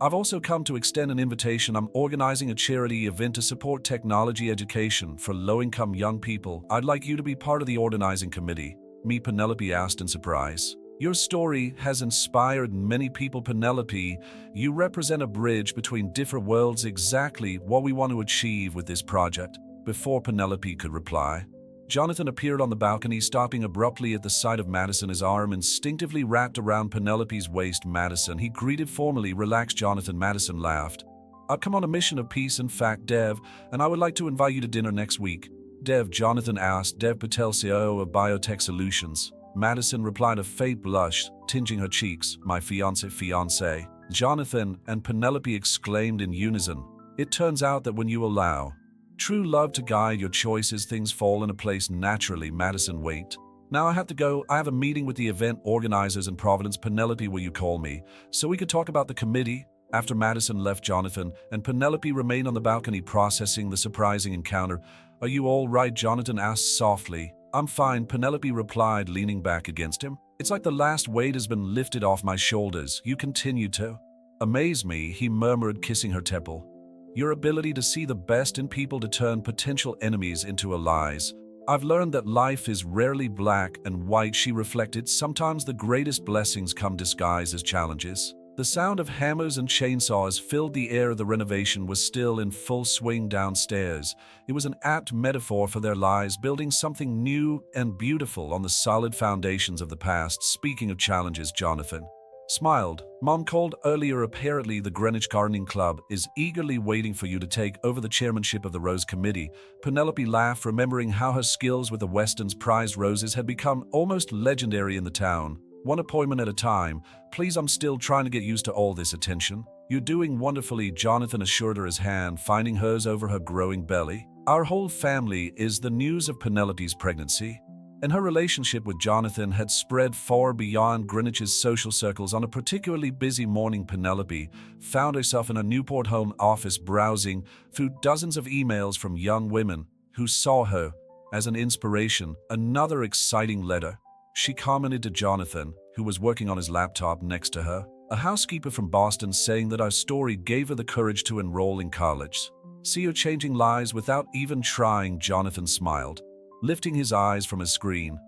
A: I've also come to extend an invitation. I'm organizing a charity event to support technology education for low-income young people. I'd like you to be part of the organizing committee. Me, Penelope asked in surprise. Your story has inspired many people, Penelope. You represent a bridge between different worlds, exactly what we want to achieve with this project. Before Penelope could reply, Jonathan appeared on the balcony, stopping abruptly at the sight of Madison, his arm instinctively wrapped around Penelope's waist. Madison, he greeted formally. Relax, Jonathan. Madison laughed. I've come on a mission of peace, in fact, Dev, and I would like to invite you to dinner next week. Dev, Jonathan asked. Dev Patel, CEO of Biotech Solutions. Madison replied, a faint blush tinging her cheeks. My fiancé. Jonathan and Penelope exclaimed in unison. It turns out that when you allow true love to guide your choices, things fall into place naturally. Madison, wait. Now I have to go. I have a meeting with the event organizers in Providence. Penelope, will you call me so we could talk about the committee? After Madison left, Jonathan and Penelope remained on the balcony processing the surprising encounter. Are you all right? Jonathan asked softly. I'm fine, Penelope replied, leaning back against him. It's like the last weight has been lifted off my shoulders. You continue to amaze me, he murmured, kissing her temple. Your ability to see the best in people, to turn potential enemies into allies. I've learned that life is rarely black and white, she reflected. Sometimes the greatest blessings come disguised as challenges. The sound of hammers and chainsaws filled the air. The renovation was still in full swing downstairs. It was an apt metaphor for their lives, building something new and beautiful on the solid foundations of the past. Speaking of challenges, Jonathan smiled. Mom called earlier. Apparently the Greenwich Gardening Club is eagerly waiting for you to take over the chairmanship of the Rose Committee. Penelope laughed, remembering how her skills with the Weston's prized roses had become almost legendary in the town. One appointment at a time. Please, I'm still trying to get used to all this attention. You're doing wonderfully, Jonathan assured her, his hand finding hers over her growing belly. Our whole family is the news of Penelope's pregnancy, and her relationship with Jonathan had spread far beyond Greenwich's social circles. On a particularly busy morning, Penelope found herself in a Newport home office, browsing through dozens of emails from young women who saw her as an inspiration. Another exciting letter, she commented to Jonathan, who was working on his laptop next to her. A housekeeper from Boston saying that our story gave her the courage to enroll in college. See her changing lives without even trying. Jonathan smiled, lifting his eyes from his screen.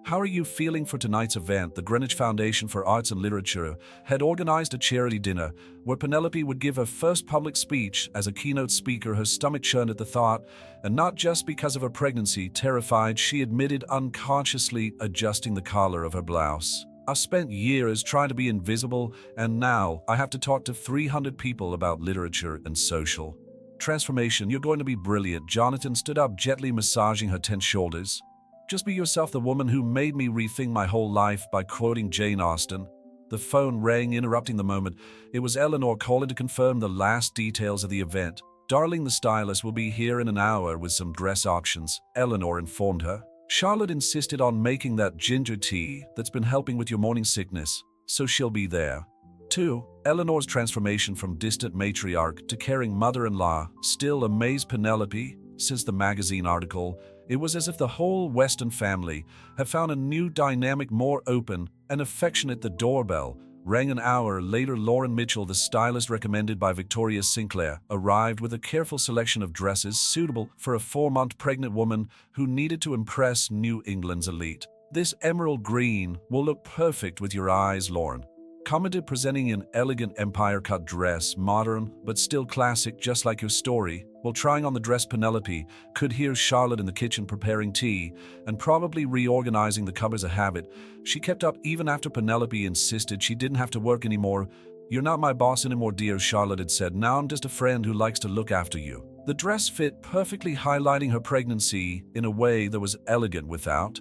A: How are you feeling for tonight's event? The Greenwich Foundation for Arts and Literature had organized a charity dinner where Penelope would give her first public speech as a keynote speaker. Her stomach churned at the thought, and not just because of her pregnancy. Terrified, she admitted, unconsciously adjusting the collar of her blouse. I've spent years trying to be invisible, and now I have to talk to 300 people about literature and social transformation. You're going to be brilliant. Jonathan stood up, gently massaging her tense shoulders. Just be yourself, the woman who made me rethink my whole life, by quoting Jane Austen. The phone rang, interrupting the moment. It was Eleanor calling to confirm the last details of the event. Darling, the stylist will be here in an hour with some dress options, Eleanor informed her. Charlotte insisted on making that ginger tea that's been helping with your morning sickness, so she'll be there. 2. Eleanor's transformation from distant matriarch to caring mother-in-law still amazed Penelope. Since the magazine article, it was as if the whole Weston family had found a new dynamic, more open and affectionate. The doorbell rang an hour later. Lauren Mitchell, the stylist recommended by Victoria Sinclair, arrived with a careful selection of dresses suitable for a 4-month pregnant woman who needed to impress New England's elite. This emerald green will look perfect with your eyes, Lauren commented, presenting an elegant empire-cut dress, modern but still classic, just like your story. While trying on the dress, Penelope could hear Charlotte in the kitchen preparing tea and probably reorganizing the cupboards. A habit she kept up even after Penelope insisted she didn't have to work anymore. You're not my boss anymore, dear, Charlotte had said. Now I'm just a friend who likes to look after you. The dress fit perfectly, highlighting her pregnancy in a way that was elegant without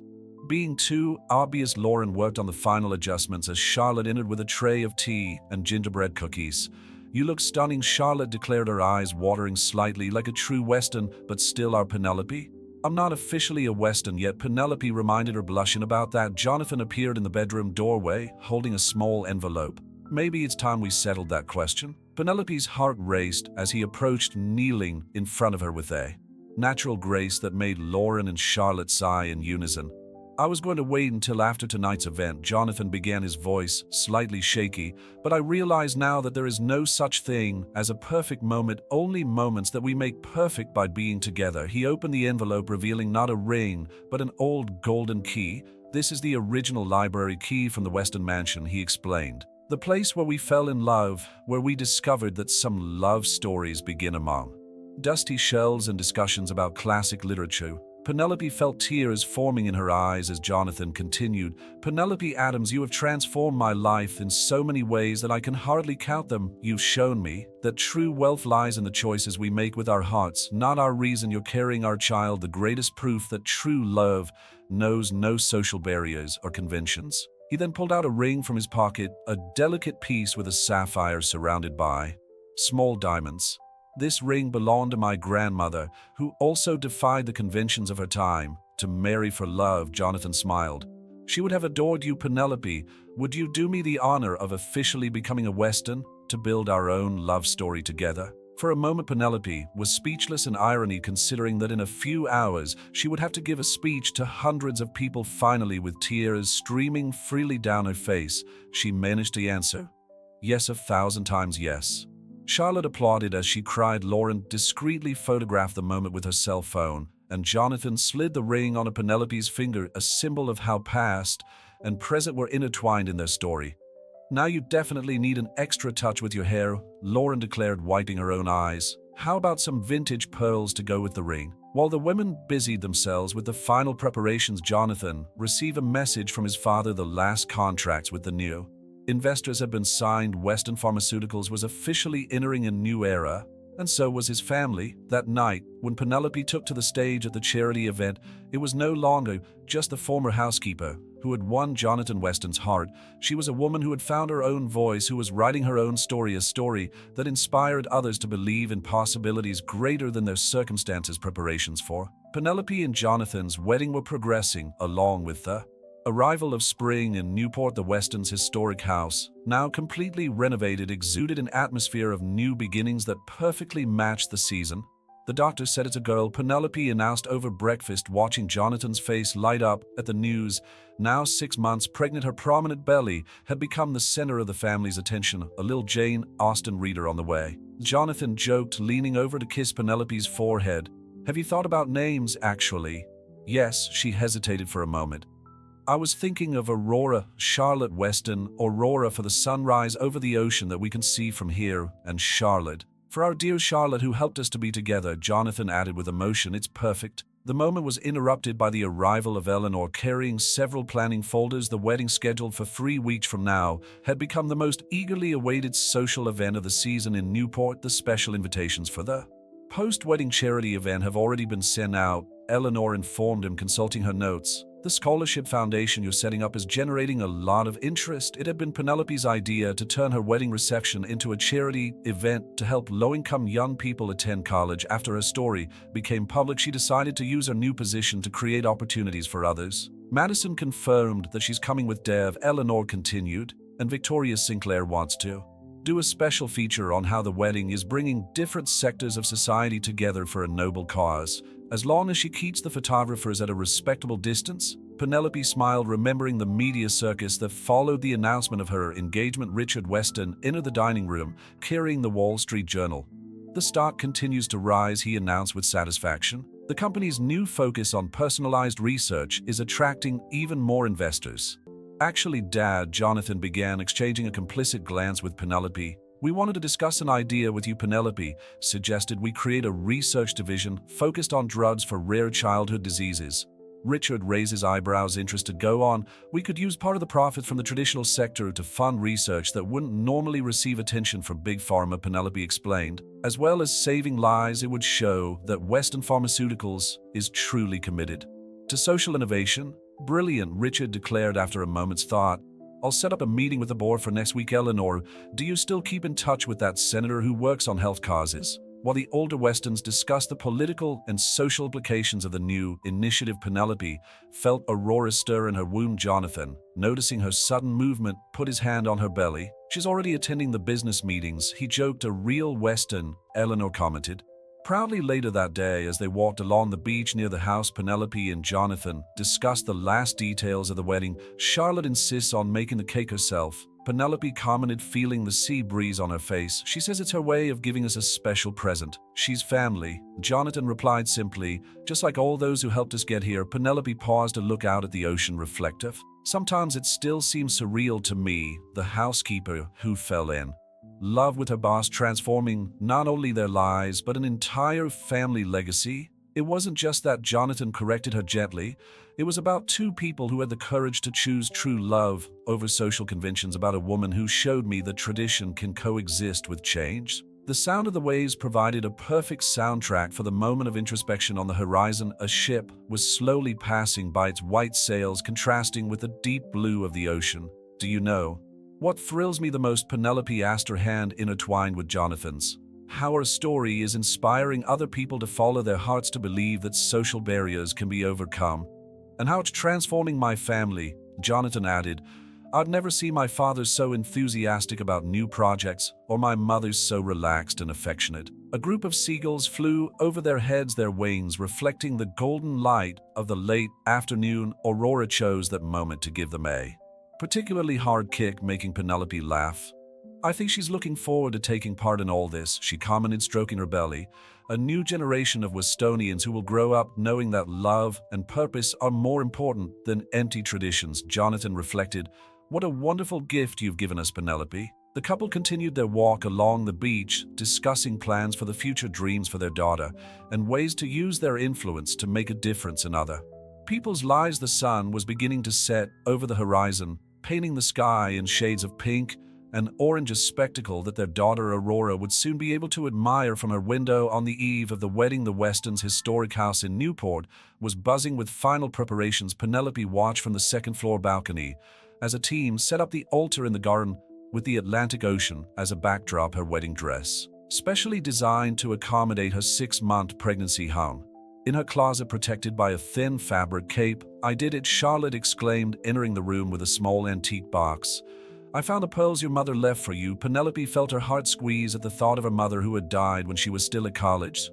A: being too obvious. Lauren worked on the final adjustments as Charlotte entered with a tray of tea and gingerbread cookies. You look stunning, Charlotte declared, her eyes watering slightly, like a true Western, but still our Penelope. I'm not officially a Western yet, Penelope reminded her, blushing about that. Jonathan appeared in the bedroom doorway, holding a small envelope. Maybe it's time we settled that question. Penelope's heart raced as he approached, kneeling in front of her with a natural grace that made Lauren and Charlotte sigh in unison. I was going to wait until after tonight's event, Jonathan began, his voice slightly shaky, but I realize now that there is no such thing as a perfect moment, only moments that we make perfect by being together. He opened the envelope, revealing not a ring, but an old golden key. This is the original library key from the Weston Mansion, he explained. The place where we fell in love, where we discovered that some love stories begin among dusty shelves and discussions about classic literature. Penelope felt tears forming in her eyes as Jonathan continued. Penelope Adams, you have transformed my life in so many ways that I can hardly count them. You've shown me that true wealth lies in the choices we make with our hearts, not our reason. You're carrying our child, the greatest proof that true love knows no social barriers or conventions. He then pulled out a ring from his pocket, a delicate piece with a sapphire surrounded by small diamonds. This ring belonged to my grandmother, who also defied the conventions of her time. To marry for love, Jonathan smiled. She would have adored you, Penelope. Would you do me the honor of officially becoming a Weston, to build our own love story together? For a moment, Penelope was speechless in irony, considering that in a few hours she would have to give a speech to hundreds of people. Finally, with tears streaming freely down her face, she managed to answer, "Yes, 1,000 times yes." Charlotte applauded as she cried. Lauren discreetly photographed the moment with her cell phone, and Jonathan slid the ring onto Penelope's finger, a symbol of how past and present were intertwined in their story. "Now you definitely need an extra touch with your hair," Lauren declared, wiping her own eyes. "How about some vintage pearls to go with the ring?" While the women busied themselves with the final preparations, Jonathan received a message from his father. The last contracts with the new investors had been signed. Weston Pharmaceuticals was officially entering a new era, and so was his family. That night, when Penelope took to the stage at the charity event, it was no longer just the former housekeeper who had won Jonathan Weston's heart. She was a woman who had found her own voice, who was writing her own story, a story that inspired others to believe in possibilities greater than their circumstances. Preparations for Penelope and Jonathan's wedding were progressing, along with the arrival of spring in Newport. The Weston's historic house, now completely renovated, exuded an atmosphere of new beginnings that perfectly matched the season. "The doctor said it's a girl," Penelope announced over breakfast, watching Jonathan's face light up at the news. Now 6 months pregnant, her prominent belly had become the center of the family's attention. "A little Jane Austen reader on the way," Jonathan joked, leaning over to kiss Penelope's forehead. "Have you thought about names, actually?" "Yes," she hesitated for a moment. "I was thinking of Aurora, Charlotte Weston, Aurora for the sunrise over the ocean that we can see from here, and Charlotte for our dear Charlotte who helped us to be together," Jonathan added with emotion. "It's perfect." The moment was interrupted by the arrival of Eleanor, carrying several planning folders. The wedding, scheduled for 3 weeks from now, had become the most eagerly awaited social event of the season in Newport. The special invitations for the post-wedding charity event have already been sent out, Eleanor informed him, consulting her notes. "The scholarship foundation you're setting up is generating a lot of interest." It had been Penelope's idea to turn her wedding reception into a charity event to help low-income young people attend college. After her story became public, she decided to use her new position to create opportunities for others. "Madison confirmed that she's coming with Dev," Eleanor continued, "and Victoria Sinclair wants to do a special feature on how the wedding is bringing different sectors of society together for a noble cause, as long as she keeps the photographers at a respectable distance." Penelope smiled, remembering the media circus that followed the announcement of her engagement. Richard Weston entered the dining room, carrying the Wall Street Journal. "The stock continues to rise," he announced with satisfaction. "The company's new focus on personalized research is attracting even more investors." "Actually, Dad," Jonathan began, exchanging a complicit glance with Penelope. "We wanted to discuss an idea with you." Penelope suggested we create a research division focused on drugs for rare childhood diseases. Richard raised his eyebrows, interested. "Go on. We could use part of the profits from the traditional sector to fund research that wouldn't normally receive attention from Big Pharma," Penelope explained. "As well as saving lives, it would show that Weston Pharmaceuticals is truly committed to social innovation." "Brilliant," Richard declared after a moment's thought. I'll set up a meeting with the board for next week. Eleanor, do you still keep in touch with that senator who works on health causes? While the older Westons discussed the political and social implications of the new initiative, Penelope felt Aurora stir in her womb. Jonathan, noticing her sudden movement, put his hand on her belly. She's already attending the business meetings, he joked. A real Weston, Eleanor commented. Proudly later that day, as they walked along the beach near the house, Penelope and Jonathan discussed the last details of the wedding. Charlotte insists on making the cake herself. Penelope commented, feeling the sea breeze on her face. She says it's her way of giving us a special present. She's family. Jonathan replied simply, just like all those who helped us get here. Penelope paused to look out at the ocean, reflective. Sometimes it still seems surreal to me, the housekeeper who fell in love with her boss, transforming not only their lives but an entire family legacy. It wasn't just that, Jonathan corrected her gently. It was about two people who had the courage to choose true love over social conventions, about a woman who showed me that tradition can coexist with change. The sound of the waves provided a perfect soundtrack for the moment of introspection. On the horizon, a ship was slowly passing by, its white sails contrasting with the deep blue of the ocean. Do you know what thrills me the most? Penelope asked, her hand intertwined with Jonathan's. How our story is inspiring other people to follow their hearts, to believe that social barriers can be overcome. And how it's transforming my family, Jonathan added. I'd never see my father so enthusiastic about new projects, or my mother so relaxed and affectionate. A group of seagulls flew over their heads, their wings reflecting the golden light of the late afternoon. Aurora chose that moment to give them a particularly hard kick, making Penelope laugh. I think she's looking forward to taking part in all this, she commented, stroking her belly. A new generation of Westonians who will grow up knowing that love and purpose are more important than empty traditions. Jonathan reflected, what a wonderful gift you've given us, Penelope. The couple continued their walk along the beach, discussing plans for the future, dreams for their daughter, and ways to use their influence to make a difference in other people's lives. The sun was beginning to set over the horizon, painting the sky in shades of pink and orange, a spectacle that their daughter Aurora would soon be able to admire from her window. On the eve of the wedding, the Westons' historic house in Newport was buzzing with final preparations. Penelope watched from the second-floor balcony as a team set up the altar in the garden, with the Atlantic Ocean as a backdrop. Her wedding dress, specially designed to accommodate her 6-month pregnancy, hung in her closet, protected by a thin fabric cape. I did it, Charlotte exclaimed, entering the room with a small antique box. I found the pearls your mother left for you. Penelope felt her heart squeeze at the thought of her mother who had died when she was still at college.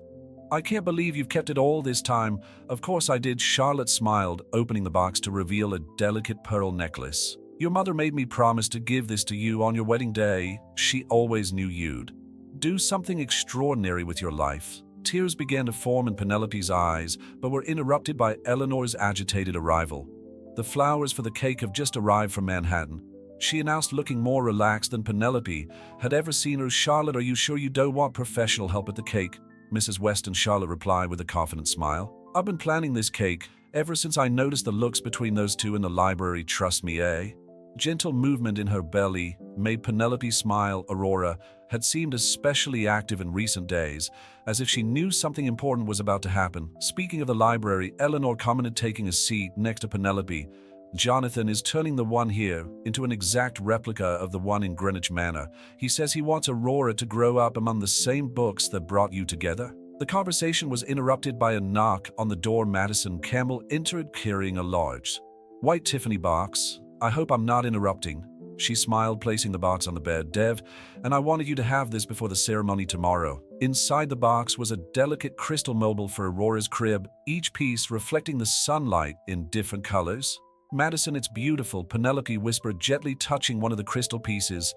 A: I can't believe you've kept it all this time. Of course I did, Charlotte smiled, opening the box to reveal a delicate pearl necklace. Your mother made me promise to give this to you on your wedding day. She always knew you'd do something extraordinary with your life. Tears began to form in Penelope's eyes, but were interrupted by Eleanor's agitated arrival. The flowers for the cake have just arrived from Manhattan, she announced, looking more relaxed than Penelope had ever seen her. Charlotte, are you sure you don't want professional help at the cake? Mrs. Weston, Charlotte replied with a confident smile. I've been planning this cake ever since I noticed the looks between those two in the library, trust me, eh? Gentle movement in her belly made Penelope smile. Aurora had seemed especially active in recent days, as if she knew something important was about to happen. Speaking of the library, Eleanor commented, taking a seat next to Penelope. Jonathan is turning the one here into an exact replica of the one in Greenwich Manor. He says he wants Aurora to grow up among the same books that brought you together. The conversation was interrupted by a knock on the door. Madison Campbell entered carrying a large white Tiffany box. I hope I'm not interrupting, she smiled, placing the box on the bed. Dev, and I wanted you to have this before the ceremony tomorrow. Inside the box was a delicate crystal mobile for Aurora's crib, each piece reflecting the sunlight in different colors. Madison, it's beautiful, Penelope whispered, gently touching one of the crystal pieces.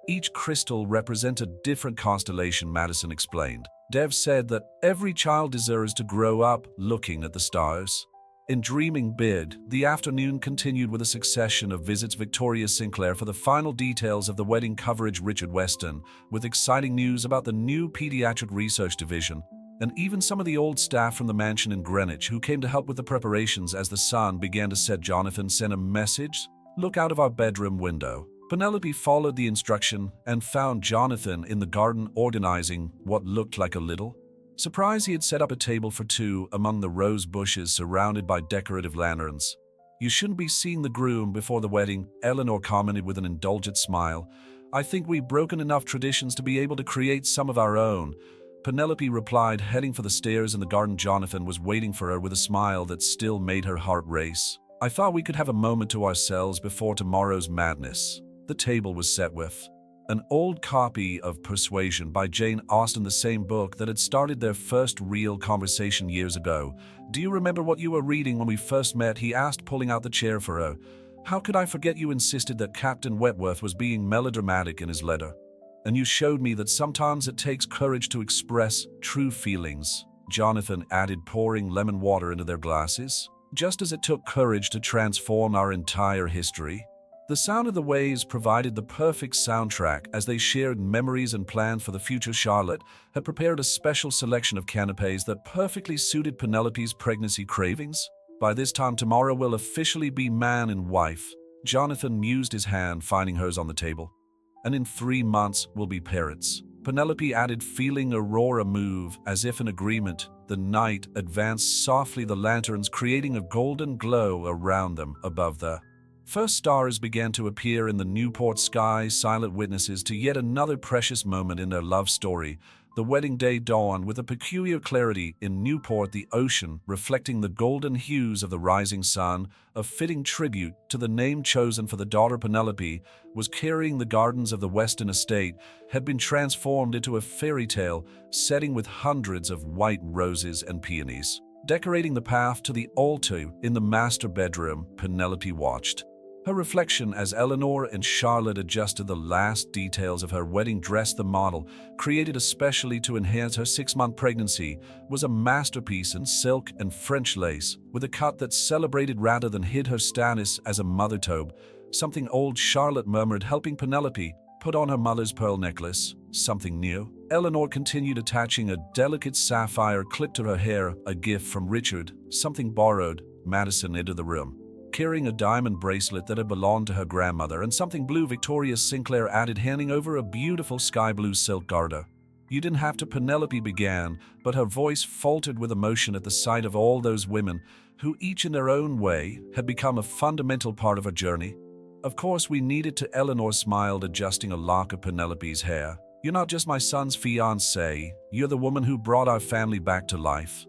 A: Each crystal represented a different constellation, Madison explained. Dev said that every child deserves to grow up looking at the stars. In dreaming big, the afternoon continued with a succession of visits. Victoria Sinclair for the final details of the wedding coverage, Richard Weston with exciting news about the new pediatric research division, and even some of the old staff from the mansion in Greenwich who came to help with the preparations. As the sun began to set, Jonathan sent a message. Look out of our bedroom window. Penelope followed the instruction and found Jonathan in the garden organizing what looked like a little surprise. He had set up a table for two among the rose bushes surrounded by decorative lanterns. "You shouldn't be seeing the groom before the wedding," Eleanor commented with an indulgent smile. "I think we've broken enough traditions to be able to create some of our own." Penelope replied, heading for the stairs in the garden. Jonathan was waiting for her with a smile that still made her heart race. "I thought we could have a moment to ourselves before tomorrow's madness." The table was set with an old copy of Persuasion by Jane Austen, the same book that had started their first real conversation years ago. "Do you remember what you were reading when we first met?" he asked, pulling out the chair for her. "How could I forget? You insisted that Captain Wentworth was being melodramatic in his letter. And you showed me that sometimes it takes courage to express true feelings," Jonathan added, pouring lemon water into their glasses. "Just as it took courage to transform our entire history." The sound of the waves provided the perfect soundtrack as they shared memories and planned for the future. Charlotte had prepared a special selection of canapes that perfectly suited Penelope's pregnancy cravings. "By this time tomorrow we'll officially be man and wife." Jonathan mused, his hand finding hers on the table. "And in 3 months we'll be parents." Penelope added, feeling Aurora move as if in agreement. The night advanced softly, the lanterns creating a golden glow around them. Above the first stars began to appear in the Newport sky, silent witnesses to yet another precious moment in their love story. The wedding day dawned with a peculiar clarity in Newport, the ocean reflecting the golden hues of the rising sun, a fitting tribute to the name chosen for the daughter. Penelope was carrying the gardens of the Weston estate, had been transformed into a fairy tale setting with hundreds of white roses and peonies. Decorating the path to the altar in the master bedroom, Penelope watched her reflection as Eleanor and Charlotte adjusted the last details of her wedding dress. The model, created especially to enhance her 6-month pregnancy, was a masterpiece in silk and French lace, with a cut that celebrated rather than hid her status as a mother. "Taube, something old," Charlotte murmured, helping Penelope put on her mother's pearl necklace. "Something new?" Eleanor continued, attaching a delicate sapphire clip to her hair, a gift from Richard. "Something borrowed." Madison entered the room, carrying a diamond bracelet that had belonged to her grandmother, and "something blue," Victoria Sinclair added, handing over a beautiful sky blue silk garter. "You didn't have to," Penelope began, but her voice faltered with emotion at the sight of all those women who, each in their own way, had become a fundamental part of her journey. "Of course we needed to," Eleanor smiled, adjusting a lock of Penelope's hair. "You're not just my son's fiancée, you're the woman who brought our family back to life."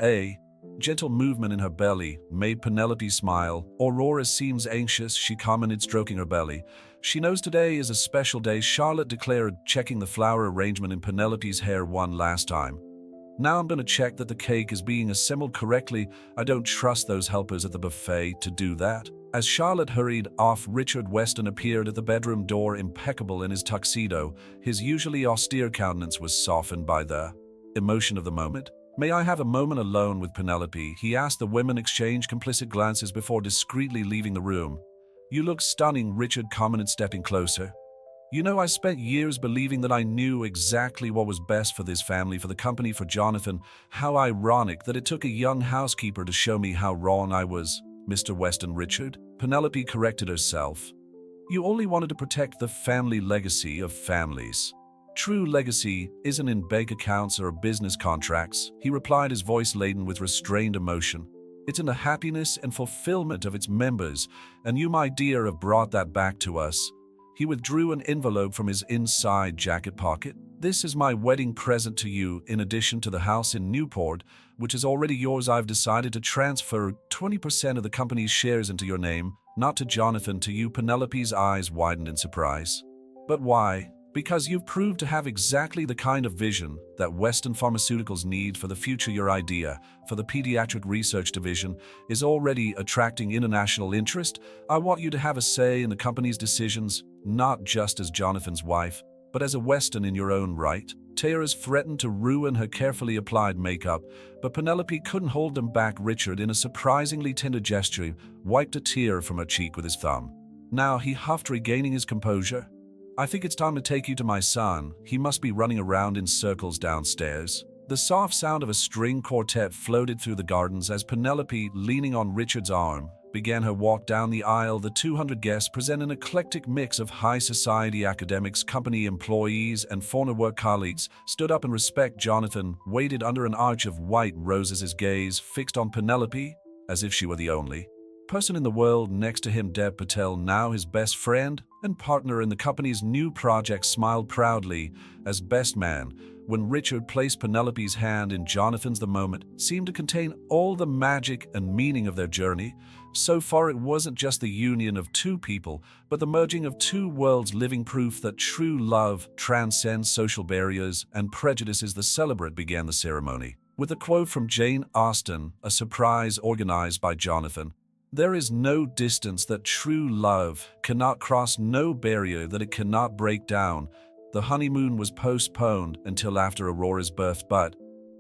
A: A gentle movement in her belly made Penelope smile. "Aurora seems anxious," she commented, stroking her belly. "She knows today is a special day," Charlotte declared, checking the flower arrangement in Penelope's hair one last time. "Now I'm going to check that the cake is being assembled correctly. I don't trust those helpers at the buffet to do that." As Charlotte hurried off, Richard Weston appeared at the bedroom door, impeccable in his tuxedo. His usually austere countenance was softened by the emotion of the moment. "May I have a moment alone with Penelope?" he asked. The women exchanged complicit glances before discreetly leaving the room. "You look stunning," Richard commented, stepping closer. "You know, I spent years believing that I knew exactly what was best for this family, for the company, for Jonathan. How ironic that it took a young housekeeper to show me how wrong I was." "Mr. Weston." Richard, Penelope corrected herself. "You only wanted to protect the family legacy of families. True legacy isn't in bank accounts or business contracts," he replied, his voice laden with restrained emotion. "It's in the happiness and fulfillment of its members, and you, my dear, have brought that back to us." He withdrew an envelope from his inside jacket pocket. "This is my wedding present to you. In addition to the house in Newport, which is already yours, I've decided to transfer 20% of the company's shares into your name, not to Jonathan, to you." Penelope's eyes widened in surprise. "But why?" "Because you've proved to have exactly the kind of vision that Weston Pharmaceuticals need for the future. Your idea for the pediatric research division is already attracting international interest. I want you to have a say in the company's decisions, not just as Jonathan's wife, but as a Weston in your own right." Tears threatened to ruin her carefully applied makeup, but Penelope couldn't hold them back. Richard, in a surprisingly tender gesture, wiped a tear from her cheek with his thumb. "Now," he huffed, regaining his composure, "I think it's time to take you to my son. He must be running around in circles downstairs." The soft sound of a string quartet floated through the gardens as Penelope, leaning on Richard's arm, began her walk down the aisle. The 200 guests present an eclectic mix of high society academics, company employees, and former work colleagues, stood up in respect. Jonathan waited under an arch of white roses, his gaze fixed on Penelope, as if she were the only person in the world next to him. Dev Patel, now his best friend and partner in the company's new project, smiled proudly as best man when Richard placed Penelope's hand in Jonathan's. The moment seemed to contain all the magic and meaning of their journey. So far, it wasn't just the union of two people, but the merging of two worlds, living proof that true love transcends social barriers and prejudices. The celebrant began the ceremony with a quote from Jane Austen, a surprise organized by Jonathan. "There is no distance that true love cannot cross, no barrier that it cannot break down." The honeymoon was postponed until after Aurora's birth, but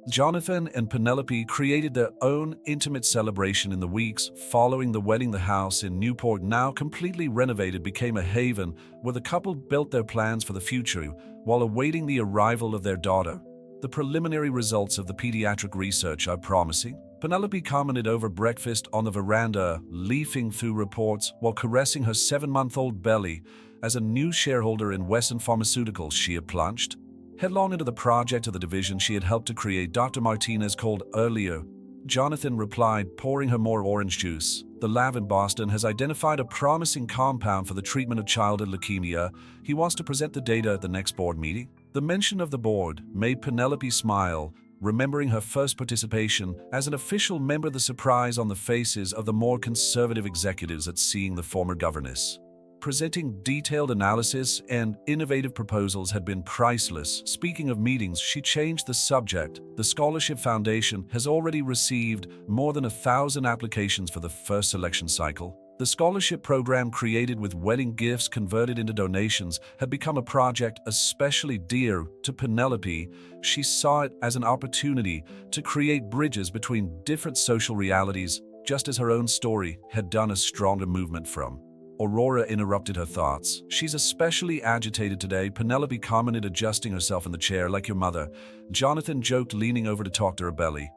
A: Jonathan and Penelope created their own intimate celebration in the weeks following the wedding. The house in Newport, now completely renovated, became a haven where the couple built their plans for the future while awaiting the arrival of their daughter. "The preliminary results of the pediatric research are promising," Penelope commented over breakfast on the veranda, leafing through reports while caressing her 7-month-old belly. As a new shareholder in Wesson Pharmaceuticals, she had plunged headlong into the project of the division she had helped to create. Dr. Martinez called earlier. Jonathan replied, pouring her more orange juice. "The lab in Boston has identified a promising compound for the treatment of childhood leukemia. He wants to present the data at the next board meeting." The mention of the board made Penelope smile, remembering her first participation as an official member. The surprise on the faces of the more conservative executives at seeing the former governess presenting detailed analysis and innovative proposals had been priceless. Speaking of meetings, she changed the subject. "The Scholarship Foundation has already received more than 1,000 applications for the first selection cycle. The scholarship program, created with wedding gifts converted into donations, had become a project especially dear to Penelope. She saw it as an opportunity to create bridges between different social realities, just as her own story had done. A stronger movement from Aurora interrupted her thoughts. "She's especially agitated today," Penelope commented, adjusting herself in the chair. "Like your mother," Jonathan joked, leaning over to talk to her belly.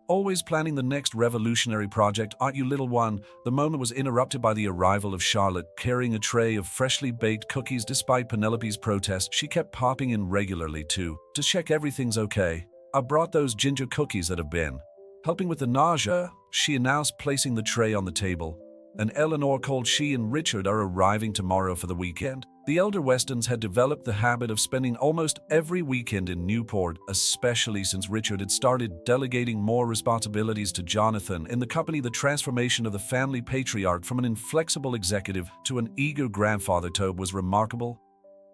A: "Always planning the next revolutionary project, aren't you, little one?" The moment was interrupted by the arrival of Charlotte, carrying a tray of freshly baked cookies. Despite Penelope's protest, she kept popping in regularly to check everything's okay. "I brought those ginger cookies that have been helping with the nausea," she announced, placing the tray on the table. "And Eleanor called. She and Richard are arriving tomorrow for the weekend." The elder Westons had developed the habit of spending almost every weekend in Newport, especially since Richard had started delegating more responsibilities to Jonathan in the company. The transformation of the family patriarch from an inflexible executive to an eager grandfather Tobe was remarkable.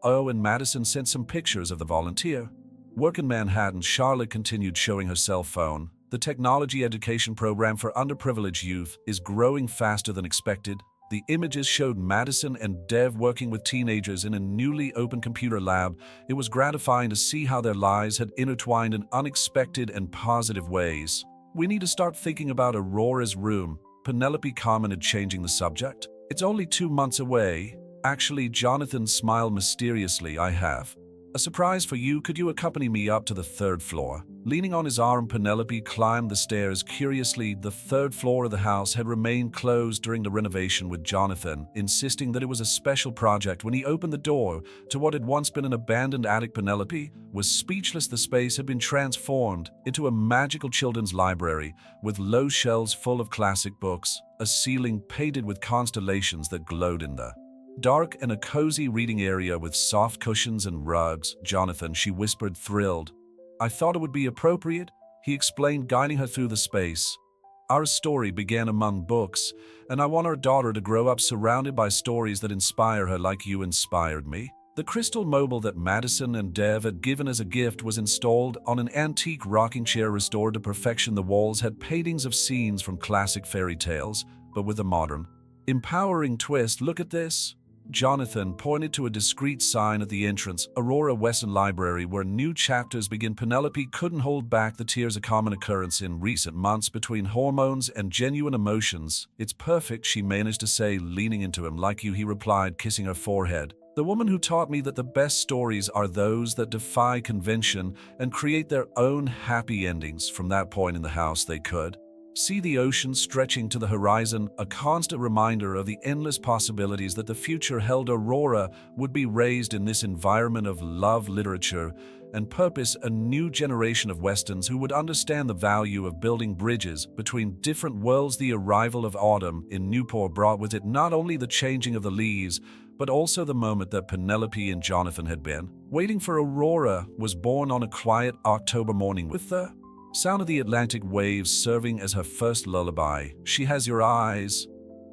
A: "Oh, and Madison sent some pictures of the volunteer work in Manhattan," Charlotte continued, showing her cell phone. "The technology education program for underprivileged youth is growing faster than expected." The images showed Madison and Dev working with teenagers in a newly opened computer lab. It was gratifying to see how their lives had intertwined in unexpected and positive ways. "We need to start thinking about Aurora's room," Penelope commented, changing the subject. "It's only 2 months away." "Actually," Jonathan smiled mysteriously, "I have a surprise for you. Could you accompany me up to the 3rd floor?" Leaning on his arm, Penelope climbed the stairs. Curiously, the 3rd floor of the house had remained closed during the renovation, with Jonathan insisting that it was a special project. When he opened the door to what had once been an abandoned attic, Penelope was speechless. The space had been transformed into a magical children's library with low shelves full of classic books, a ceiling painted with constellations that glowed in the dark, and a cozy reading area with soft cushions and rugs. "Jonathan," she whispered, thrilled. "I thought it would be appropriate," he explained, guiding her through the space. "Our story began among books, and I want our daughter to grow up surrounded by stories that inspire her like you inspired me." The crystal mobile that Madison and Dev had given as a gift was installed on an antique rocking chair restored to perfection. The walls had paintings of scenes from classic fairy tales, but with a modern, empowering twist. "Look at this." Jonathan pointed to a discreet sign at the entrance, "Aurora Wesson Library, where new chapters begin." Penelope couldn't hold back the tears, a common occurrence in recent months between hormones and genuine emotions. "It's perfect," she managed to say, leaning into him. "Like you," he replied, kissing her forehead. "The woman who taught me that the best stories are those that defy convention and create their own happy endings." From that point in the house, they could see the ocean stretching to the horizon, a constant reminder of the endless possibilities that the future held. Aurora would be raised in this environment of love literature, and purpose a new generation of Westons who would understand the value of building bridges between different worlds. The arrival of autumn in Newport brought with it not only the changing of the leaves, but also the moment that Penelope and Jonathan had been waiting for. Aurora was born on a quiet October morning with the sound of the Atlantic waves serving as her first lullaby. "She has your eyes,"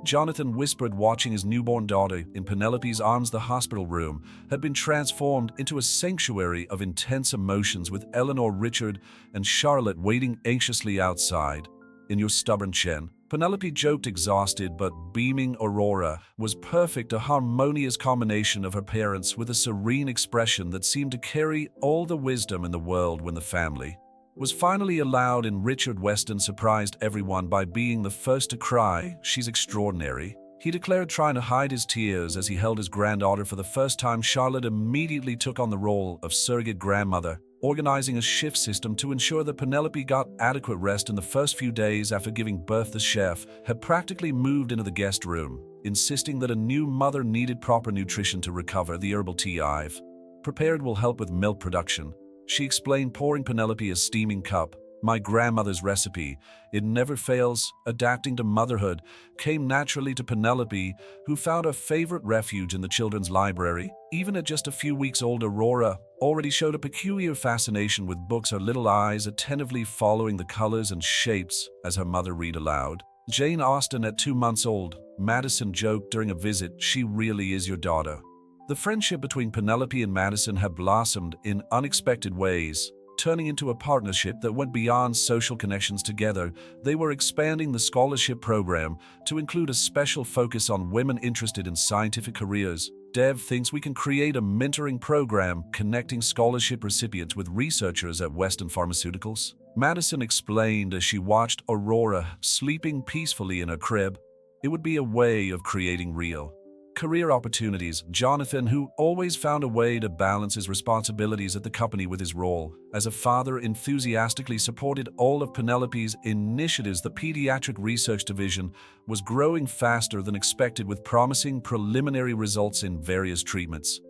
A: Jonathan whispered, watching his newborn daughter in Penelope's arms. The hospital room had been transformed into a sanctuary of intense emotions, with Eleanor, Richard, and Charlotte waiting anxiously outside. "In your stubborn chin," Penelope joked, exhausted but beaming. Aurora was perfect, a harmonious combination of her parents with a serene expression that seemed to carry all the wisdom in the world. When the family was finally allowed in, Richard Weston surprised everyone by being the first to cry. "She's extraordinary," he declared, trying to hide his tears as he held his granddaughter for the first time. Charlotte immediately took on the role of surrogate grandmother, organizing a shift system to ensure that Penelope got adequate rest in the first few days after giving birth. The chef had practically moved into the guest room, insisting that a new mother needed proper nutrition to recover. "The herbal tea I've prepared will help with milk production," she explained, pouring Penelope a steaming cup. "My grandmother's recipe. It never fails." Adapting to motherhood came naturally to Penelope, who found her favorite refuge in the children's library. Even at just a few weeks old, Aurora already showed a peculiar fascination with books, her little eyes attentively following the colors and shapes as her mother read aloud. Jane Austen at 2 months old, Madison joked during a visit, "She really is your daughter." The friendship between Penelope and Madison had blossomed in unexpected ways, turning into a partnership that went beyond social connections. Together, they were expanding the scholarship program to include a special focus on women interested in scientific careers. "Dev thinks we can create a mentoring program connecting scholarship recipients with researchers at Weston Pharmaceuticals," Madison explained as she watched Aurora sleeping peacefully in her crib. "It would be a way of creating real career opportunities." Jonathan, who always found a way to balance his responsibilities at the company with his role as a father, enthusiastically supported all of Penelope's initiatives. The pediatric research division was growing faster than expected, with promising preliminary results in various treatments.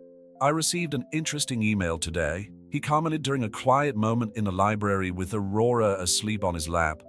A: "I received an interesting email today," he commented during a quiet moment in the library with Aurora asleep on his lap.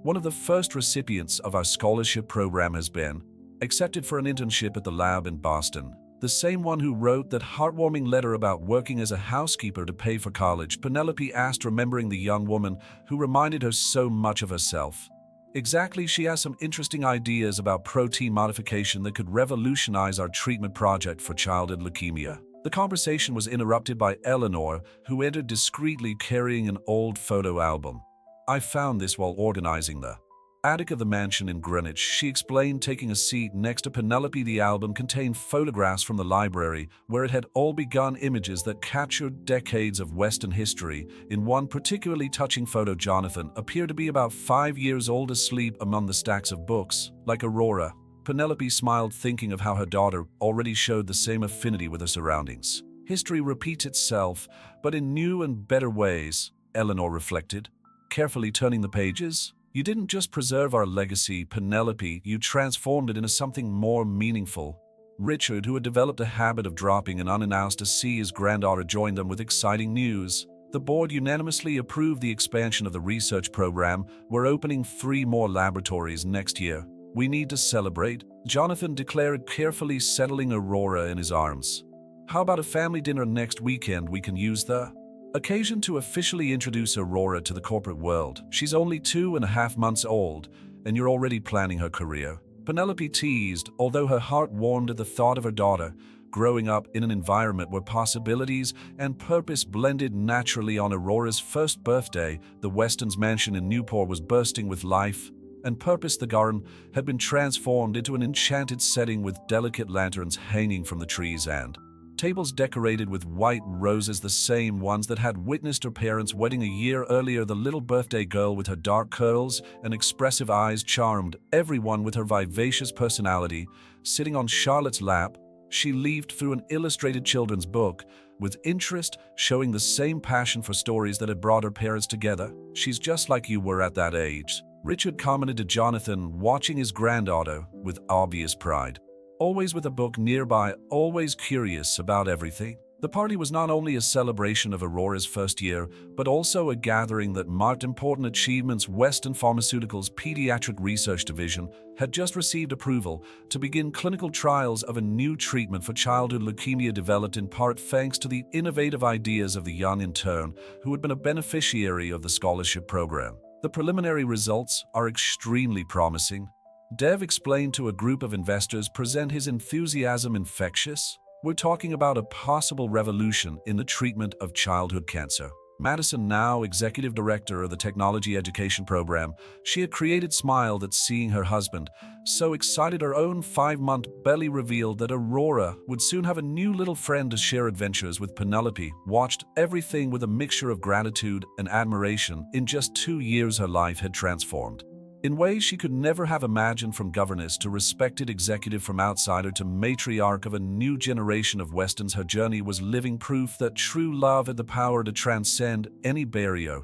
A: "One of the first recipients of our scholarship program has been accepted for an internship at the lab in Boston. The same one who wrote that heartwarming letter about working as a housekeeper to pay for college," Penelope asked, remembering the young woman who reminded her so much of herself. "Exactly, she has some interesting ideas about protein modification that could revolutionize our treatment project for childhood leukemia." The conversation was interrupted by Eleanor, who entered discreetly carrying an old photo album. "I found this while organizing the attic of the mansion in Greenwich," she explained, taking a seat next to Penelope. The album contained photographs from the library, where it had all begun, images that captured decades of Western history. In one particularly touching photo, Jonathan appeared to be about 5 years old, asleep among the stacks of books. Like Aurora, Penelope smiled, thinking of how her daughter already showed the same affinity with her surroundings. "History repeats itself, but in new and better ways," Eleanor reflected, carefully turning the pages. "You didn't just preserve our legacy, Penelope, you transformed it into something more meaningful." Richard, who had developed a habit of dropping in unannounced to see his granddaughter, joined them with exciting news. The board unanimously approved the expansion of the research program. "We're opening 3 more laboratories next year. We need to celebrate," Jonathan declared, carefully settling Aurora in his arms. "How about a family dinner next weekend? We can use the occasion to officially introduce Aurora to the corporate world. She's only 2.5 months old, and you're already planning her career," Penelope teased, although her heart warmed at the thought of her daughter growing up in an environment where possibilities and purpose blended naturally. On Aurora's first birthday, the Weston's mansion in Newport was bursting with life and purpose. The garden had been transformed into an enchanted setting, with delicate lanterns hanging from the trees and tables decorated with white roses, the same ones that had witnessed her parents' wedding a year earlier. The little birthday girl with her dark curls and expressive eyes charmed everyone with her vivacious personality. Sitting on Charlotte's lap, she leafed through an illustrated children's book with interest, showing the same passion for stories that had brought her parents together. "She's just like you were at that age," Richard commented to Jonathan, watching his granddaughter with obvious pride. "Always with a book nearby, always curious about everything." The party was not only a celebration of Aurora's first year, but also a gathering that marked important achievements. Western Pharmaceuticals' Pediatric Research Division had just received approval to begin clinical trials of a new treatment for childhood leukemia, developed in part thanks to the innovative ideas of the young intern who had been a beneficiary of the scholarship program. The preliminary results are extremely promising. Dev explained to a group of investors, present his enthusiasm infectious. We're talking about a possible revolution in the treatment of childhood cancer. Madison, now executive director of the technology education program, she had created smiled at seeing her husband. So excited, her own 5-month belly revealed that Aurora would soon have a new little friend to share adventures with. Penelope watched everything with a mixture of gratitude and admiration. In just 2 years, her life had transformed in ways she could never have imagined. From governess to respected executive, from outsider to matriarch of a new generation of Westons, her journey was living proof that true love had the power to transcend any barrier.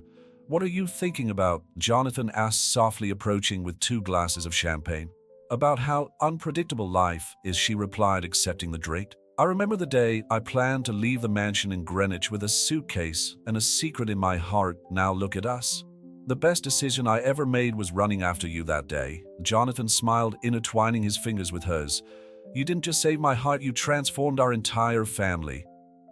A: "What are you thinking about?" Jonathan asked softly, approaching with 2 glasses of champagne. "About how unpredictable life is," she replied, accepting the drink. "I remember the day I planned to leave the mansion in Greenwich with a suitcase and a secret in my heart. Now look at us. The best decision I ever made was running after you that day." Jonathan smiled, intertwining his fingers with hers. "You didn't just save my heart, you transformed our entire family."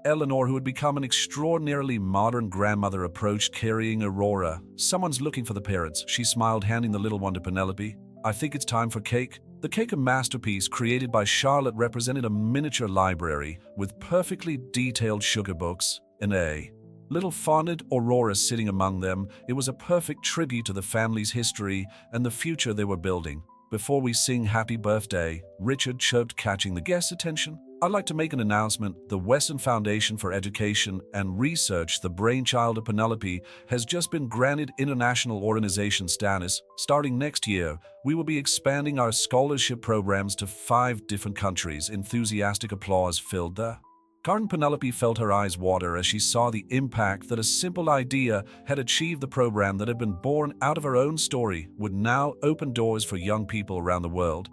A: Eleanor, who had become an extraordinarily modern grandmother, approached carrying Aurora. "Someone's looking for the parents," she smiled, handing the little one to Penelope. "I think it's time for cake." The cake, a masterpiece created by Charlotte, represented a miniature library with perfectly detailed sugar books and a little fondant Aurora sitting among them. It was a perfect tribute to the family's history and the future they were building. "Before we sing happy birthday," Richard chirped, catching the guests' attention, "I'd like to make an announcement. The Western Foundation for Education and Research, the brainchild of Penelope, has just been granted international organization status. Starting next year, we will be expanding our scholarship programs to 5 different countries." Enthusiastic applause filled the garden. Penelope felt her eyes water as she saw the impact that a simple idea had achieved. The program that had been born out of her own story would now open doors for young people around the world.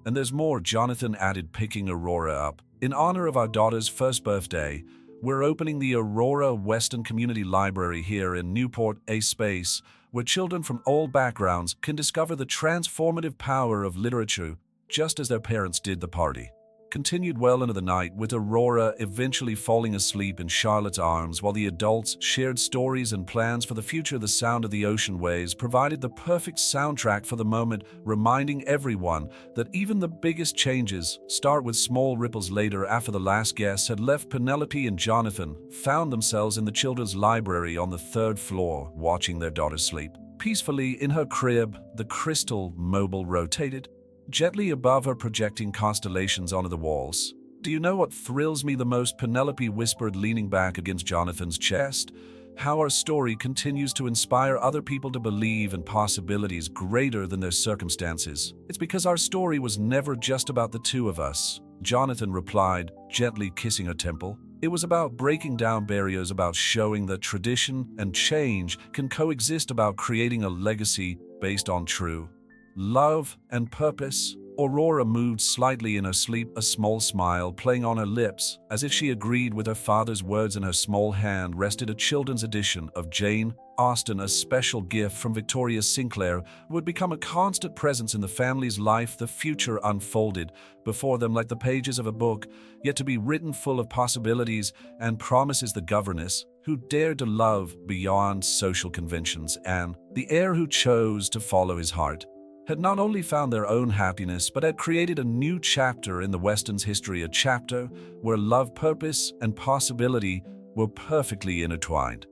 A: "And there's more," Jonathan added, picking Aurora up. "In honor of our daughter's first birthday, we're opening the Aurora Western Community Library here in Newport, a space where children from all backgrounds can discover the transformative power of literature, just as their parents did." The party continued well into the night, with Aurora eventually falling asleep in Charlotte's arms while the adults shared stories and plans for the future. The sound of the ocean waves provided the perfect soundtrack for the moment, reminding everyone that even the biggest changes start with small ripples. Later, after the last guest had left, Penelope and Jonathan found themselves in the children's library on the 3rd floor, watching their daughter sleep peacefully in her crib. The crystal mobile rotated gently above her, projecting constellations onto the walls. "Do you know what thrills me the most?" Penelope whispered, leaning back against Jonathan's chest. "How our story continues to inspire other people to believe in possibilities greater than their circumstances. It's because our story was never just about the 2 of us," Jonathan replied, gently kissing her temple. "It was about breaking down barriers, about showing that tradition and change can coexist, about creating a legacy based on true love and purpose." Aurora moved slightly in her sleep, a small smile playing on her lips, as if she agreed with her father's words. In her small hand rested a children's edition of Jane Austen, a special gift from Victoria Sinclair, who would become a constant presence in the family's life. The future unfolded before them like the pages of a book, yet to be written, full of possibilities and promises. The governess who dared to love beyond social conventions, and the heir who chose to follow his heart, had not only found their own happiness, but had created a new chapter in the Weston's history, a chapter where love, purpose, and possibility were perfectly intertwined.